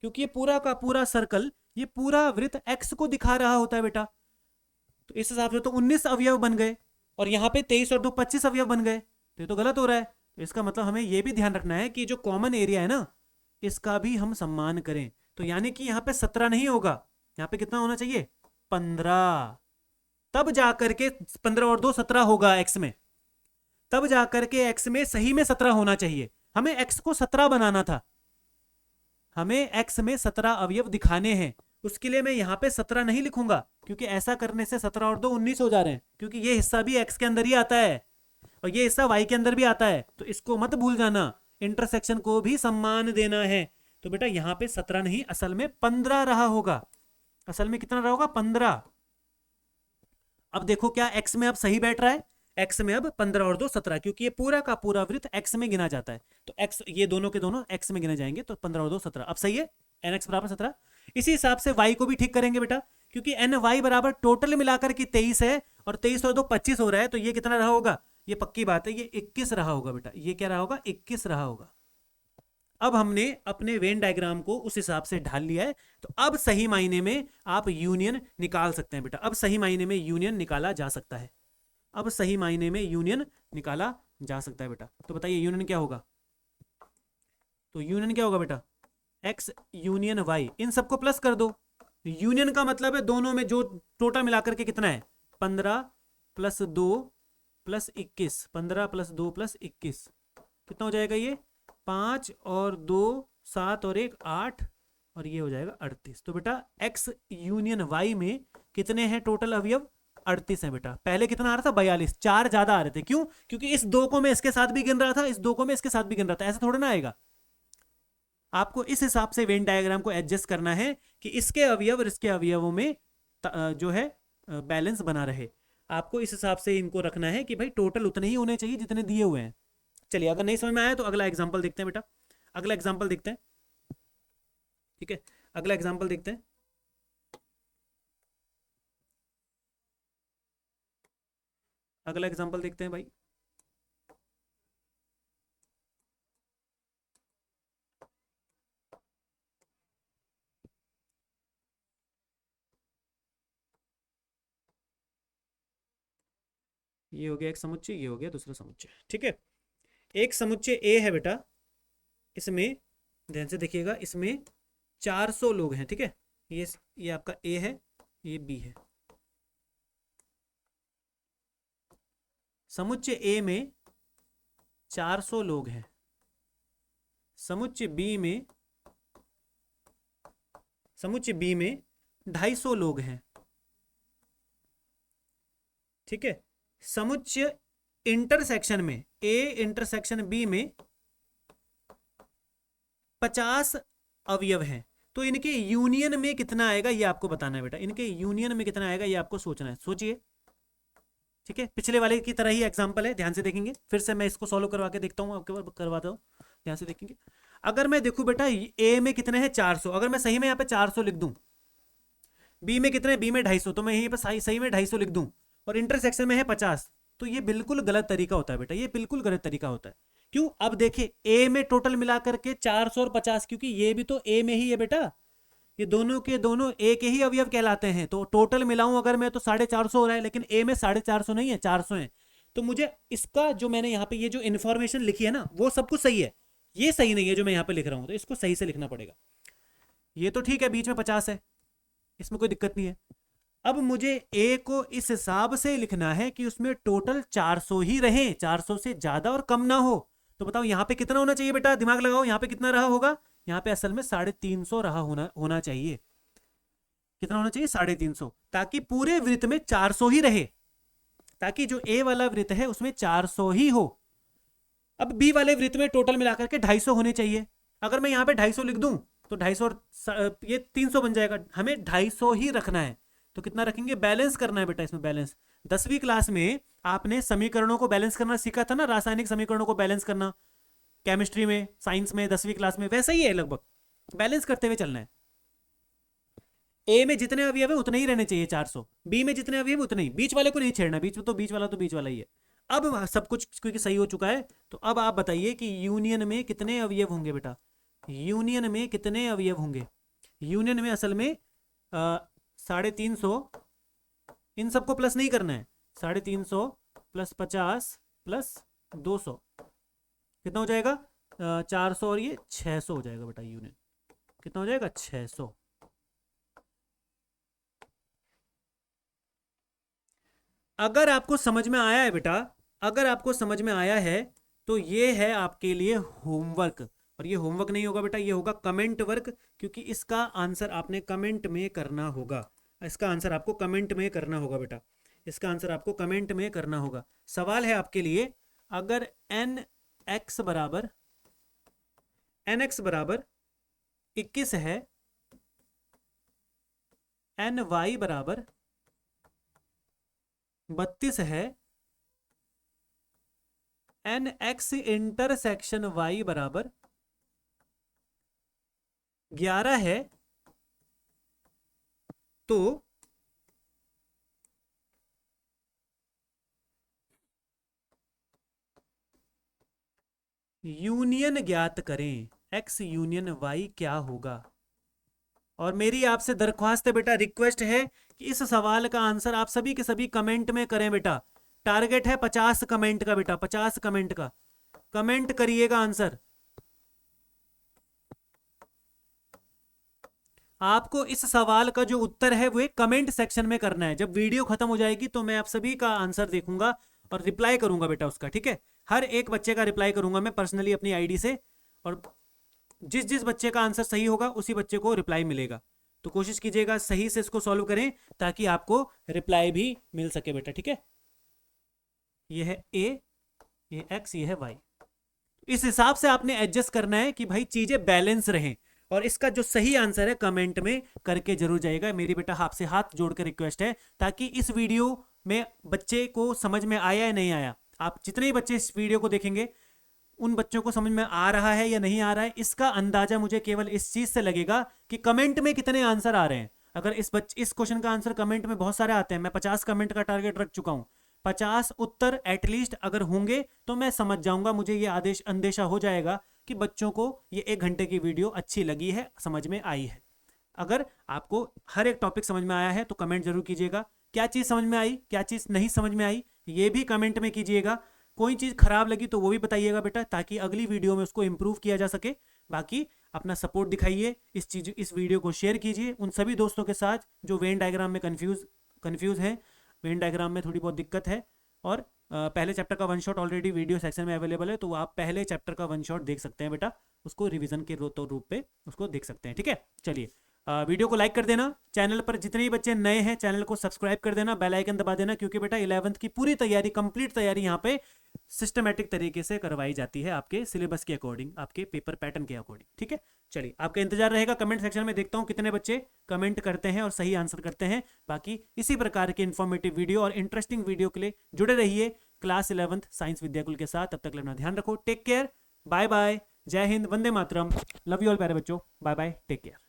क्योंकि ये पूरा का पूरा सर्कल, ये पूरा वृत्त x को दिखा रहा होता है बेटा। तो इस हिसाब से तो 19 अवयव बन गए, और यहाँ पे 23 और 2 25 अवयव बन गए, तो ये तो गलत हो रहा है। तो इसका मतलब हमें ये भी ध्यान रखना है कि जो कॉमन एरिया है ना, इसका भी हम सम्मान करें। तो यानी कि यहाँ पे 17 नहीं होगा, यहाँ पे कितना होना चाहिए, 15, तब जाकर के 15 और 2 17 होगा x में, तब जाकर के x में सही में 17 होना चाहिए। हमें x को 17 बनाना था, हमें x में 17 अवयव दिखाने हैं, उसके लिए मैं यहाँ पे 17 नहीं लिखूंगा, क्योंकि ऐसा करने से 17 और 2 19 हो जा रहे हैं, क्योंकि ये हिस्सा भी x के अंदर ही आता है और ये हिस्सा y के अंदर भी आता है। तो इसको मत भूल जाना, इंटरसेक्शन को भी सम्मान देना है। तो बेटा यहाँ पे 17 नहीं, असल में 15 रहा होगा। असल में कितना रहा होगा, 15। अब देखो क्या x में अब सही बैठ रहा है, x में अब 15 और 2 17, क्योंकि ये पूरा का पूरा वृत्त x में गिना जाता है। तो x, ये दोनों के दोनों x में गिने जाएंगे, तो 15 और 2 17। अब सही है, nx बराबर 17। इसी हिसाब से y को भी ठीक करेंगे बेटा, क्योंकि ny बराबर टोटल मिलाकर के 23 है और 23 और 2 25 हो रहा है, तो ये कितना रहा होगा, ये पक्की बात है, ये 21 रहा होगा बेटा। ये क्या रहा होगा, 21 रहा होगा। अब हमने अपने वेन डायग्राम को उस हिसाब से ढाल लिया है, तो अब सही मायने में आप यूनियन निकाल सकते हैं बेटा। अब सही मायने में यूनियन निकाला जा सकता है, अब सही मायने में यूनियन निकाला जा सकता है बेटा। तो बताइए यूनियन क्या होगा, तो यूनियन क्या होगा बेटा, x यूनियन y, इन सबको प्लस कर दो। यूनियन का मतलब है दोनों में जो टोटल मिलाकर के कितना है, 15 प्लस 2 प्लस 21, 15 प्लस 2 प्लस 21, कितना हो जाएगा ये, 5 और 2 7 और 1 8, और ये हो जाएगा 38। तो बेटा x यूनियन y में कितने हैं टोटल अवयव, 38 है बेटा। पहले कितना आ रहा था, 42, 4 ज्यादा आ रहे थे। क्यों? क्योंकि इस 2 को मैं इसके साथ भी गिन रहा था, इस 2 को मैं इसके साथ भी गिन रहा था, ऐसा थोड़ा ना आएगा। आपको इस हिसाब से वेन डायग्राम को एडजस्ट करना है कि इसके अवयव और इसके अवयवों में जो है बैलेंस बना रहे। आपको इस हिसाब से इनको रखना है कि भाई टोटल उतने ही होने चाहिए जितने दिए हुए हैं। चलिए, अगर नहीं समझ में आया तो अगला एग्जाम्पल देखते हैं बेटा, अगला एग्जाम्पल देखते हैं। ठीक है, अगला एग्जाम्पल देखते हैं। अगला एग्जाम्पल देखते हैं भाई। ये हो गया एक समुच्चय, ये हो गया दूसरा समुच्चय। ठीक है, एक समुच्चय ए है बेटा, इसमें ध्यान से देखिएगा, इसमें 400 लोग हैं। ठीक है, ये आपका ए है, ये बी है। समुच्चय ए में 400 लोग हैं, समुच्चय बी में 250 लोग हैं। ठीक है, समुच्चय इंटरसेक्शन में ए इंटरसेक्शन बी में 50 अवयव हैं। तो इनके यूनियन में कितना आएगा ये आपको बताना है बेटा, इनके यूनियन में कितना आएगा ये आपको सोचना है, सोचिए। ठीक है, पिछले वाले की तरह ही एग्जांपल है, ध्यान से देखेंगे। फिर से मैं इसको सॉल्व करवा के देखता हूँ, आपके बार करवाता हूँ, ध्यान से देखेंगे। अगर मैं देखूं बेटा ए में कितने हैं 400, अगर मैं सही में यहाँ पे 400 लिख दूं, बी में कितने, बी में 250, तो मैं यहीं पे सही में 250 लिख दूं, और इंटरसेक्शन में है 50, तो ये बिल्कुल गलत तरीका होता है बेटा, ये बिल्कुल गलत तरीका होता है। क्यों? अब देखिए ए में टोटल मिलाकर के 400 और 50, क्योंकि ये भी तो ए में ही है बेटा, ये दोनों के दोनों ए के ही अवयव कहलाते हैं, तो टोटल मिलाऊं अगर मैं तो 450 हो रहा है, लेकिन ए में 450 नहीं है, 400 है। तो मुझे इसका जो मैंने यहाँ पे ये जो इन्फॉर्मेशन लिखी है ना, वो सब कुछ सही है, ये सही नहीं है जो मैं यहाँ पे लिख रहा हूँ, तो इसको सही से लिखना पड़ेगा। ये तो ठीक है, बीच में 50 है, इसमें कोई दिक्कत नहीं है। अब मुझे ए को इस हिसाब से लिखना है कि उसमें टोटल 400 ही रहे, 400 से ज्यादा और कम ना हो। तो बताओ यहाँ पे कितना होना चाहिए बेटा, दिमाग लगाओ, यहाँ पे कितना रहा होगा, यहाँ पे असल में 350 रहा होना चाहिए। कितना होना चाहिए? 350, ताकि पूरे वृत्त में 400 ही रहे, ताकि जो ए वाला वृत्त है उसमें 400 ही हो। अब बी वाले वृत्त में टोटल मिलाकर के 250 होने चाहिए। अगर मैं यहाँ पे 250 लिख दूं तो 250 और ये 300 बन जाएगा, हमें 250 ही रखना है। तो कितना रखेंगे? बैलेंस करना है बेटा, इसमें बैलेंस। 10वीं क्लास में आपने समीकरणों को बैलेंस करना सीखा था ना, रासायनिक समीकरणों को बैलेंस करना, केमिस्ट्री में, साइंस में, 10वीं क्लास में, वैसा ही है लगभग, बैलेंस करते हुए चलना है। ए में जितने अवयव है उतने ही रहने चाहिए 400, बी में जितने अवयव उतने ही, बीच वाले को नहीं छेड़ना, बीच में तो बीच वाला ही है। अब सब कुछ क्योंकि सही हो चुका है, तो अब आप बताइए कि यूनियन में कितने अवयव होंगे बेटा, यूनियन में कितने अवयव होंगे? यूनियन में असल में 350, इन सबको प्लस नहीं करना है, 350 प्लस 50 प्लस 200 कितना हो जाएगा? 400 और ये 600 हो जाएगा बेटा। यूनियन कितना हो जाएगा? 600। अगर आपको समझ में आया है बेटा, अगर आपको समझ में आया है तो ये है आपके लिए होमवर्क, और ये होमवर्क नहीं होगा बेटा, ये होगा कमेंट वर्क, क्योंकि इसका आंसर आपने कमेंट में करना होगा। इसका आंसर आपको कमेंट में करना होगा बेटा, इसका आंसर आपको कमेंट में करना होगा। सवाल है आपके लिए, अगर एन एक्स बराबर 21 है, एन वाई बराबर 32 है, एन एक्स इंटरसेक्शन वाई बराबर 11 है, तो यूनियन ज्ञात करें, एक्स यूनियन वाई क्या होगा। और मेरी आपसे दरख्वास्त है बेटा, रिक्वेस्ट है कि इस सवाल का आंसर आप सभी के सभी कमेंट में करें बेटा। टारगेट है 50 कमेंट का बेटा, 50 कमेंट का, कमेंट करिएगा आंसर। आपको इस सवाल का जो उत्तर है वो एक कमेंट सेक्शन में करना है। जब वीडियो खत्म हो जाएगी तो मैं आप सभी का आंसर देखूंगा और रिप्लाई करूंगा बेटा उसका, ठीक है? हर एक बच्चे का रिप्लाई करूंगा मैं पर्सनली अपनी आईडी से, और जिस जिस बच्चे का आंसर सही होगा उसी बच्चे को रिप्लाई मिलेगा। तो कोशिश कीजिएगा सही से इसको सॉल्व करें ताकि आपको रिप्लाई भी मिल सके बेटा, ठीक है? ये है ए, ये एक्स, ये है वाई। इस हिसाब से आपने एडजस्ट करना है कि भाई चीजें बैलेंस रहें, और इसका जो सही आंसर है कमेंट में करके जरूर जाइएगा। मेरी बेटा आपसे हाथ जोड़कर रिक्वेस्ट है, ताकि इस वीडियो में बच्चे को समझ में आया या नहीं आया, आप जितने ही बच्चे इस वीडियो को देखेंगे उन बच्चों को समझ में आ रहा है या नहीं आ रहा है, इसका अंदाजा मुझे केवल इस चीज से लगेगा कि कमेंट में कितने आंसर आ रहे हैं। अगर इस क्वेश्चन का आंसर कमेंट में बहुत सारे आते हैं, मैं 50 कमेंट का टारगेट रख चुका हूं, 50 उत्तर एटलीस्ट अगर होंगे तो मैं समझ जाऊंगा, मुझे ये अंदेशा हो जाएगा कि बच्चों को ये 1 घंटे की वीडियो अच्छी लगी है, समझ में आई है। अगर आपको हर एक टॉपिक समझ में आया है तो कमेंट जरूर कीजिएगा, क्या चीज समझ में आई, क्या चीज नहीं समझ में आई, ये भी कमेंट में कीजिएगा। कोई चीज खराब लगी तो वो भी बताइएगा बेटा, ताकि अगली वीडियो में उसको इंप्रूव किया जा सके। बाकी अपना सपोर्ट दिखाइए, इस वीडियो को शेयर कीजिए उन सभी दोस्तों के साथ जो वेन डायग्राम में कंफ्यूज हैं, वेन डायग्राम में थोड़ी बहुत दिक्कत है। और पहले चैप्टर का 1 शॉट ऑलरेडी वीडियो सेक्शन में अवेलेबल है, तो आप पहले चैप्टर का 1 शॉट देख सकते हैं बेटा, उसको रिवीजन के रूप पे उसको देख सकते हैं, ठीक है? चलिए वीडियो को लाइक कर देना, चैनल पर जितने भी बच्चे नए हैं चैनल को सब्सक्राइब कर देना, बेल आइकन दबा देना, क्योंकि बेटा 11th की पूरी तैयारी, कंप्लीट तैयारी यहाँ पे सिस्टमैटिक तरीके से करवाई जाती है, आपके सिलेबस के अकॉर्डिंग, आपके पेपर पैटर्न के अकॉर्डिंग, ठीक है? चलिए आपका इंतजार रहेगा कमेंट सेक्शन में, देखता हूँ कितने बच्चे कमेंट करते हैं और सही आंसर करते हैं। बाकी इसी प्रकार के इन्फॉर्मेटिव वीडियो और इंटरेस्टिंग वीडियो के लिए जुड़े रहिए क्लास 11th साइंस विद्याकुल के साथ। तब तक अपना ध्यान रखो, टेक केयर, बाय बाय, जय Hind, Vande Mataram, love you all प्यारे बच्चों, बाय बाय, टेक केयर।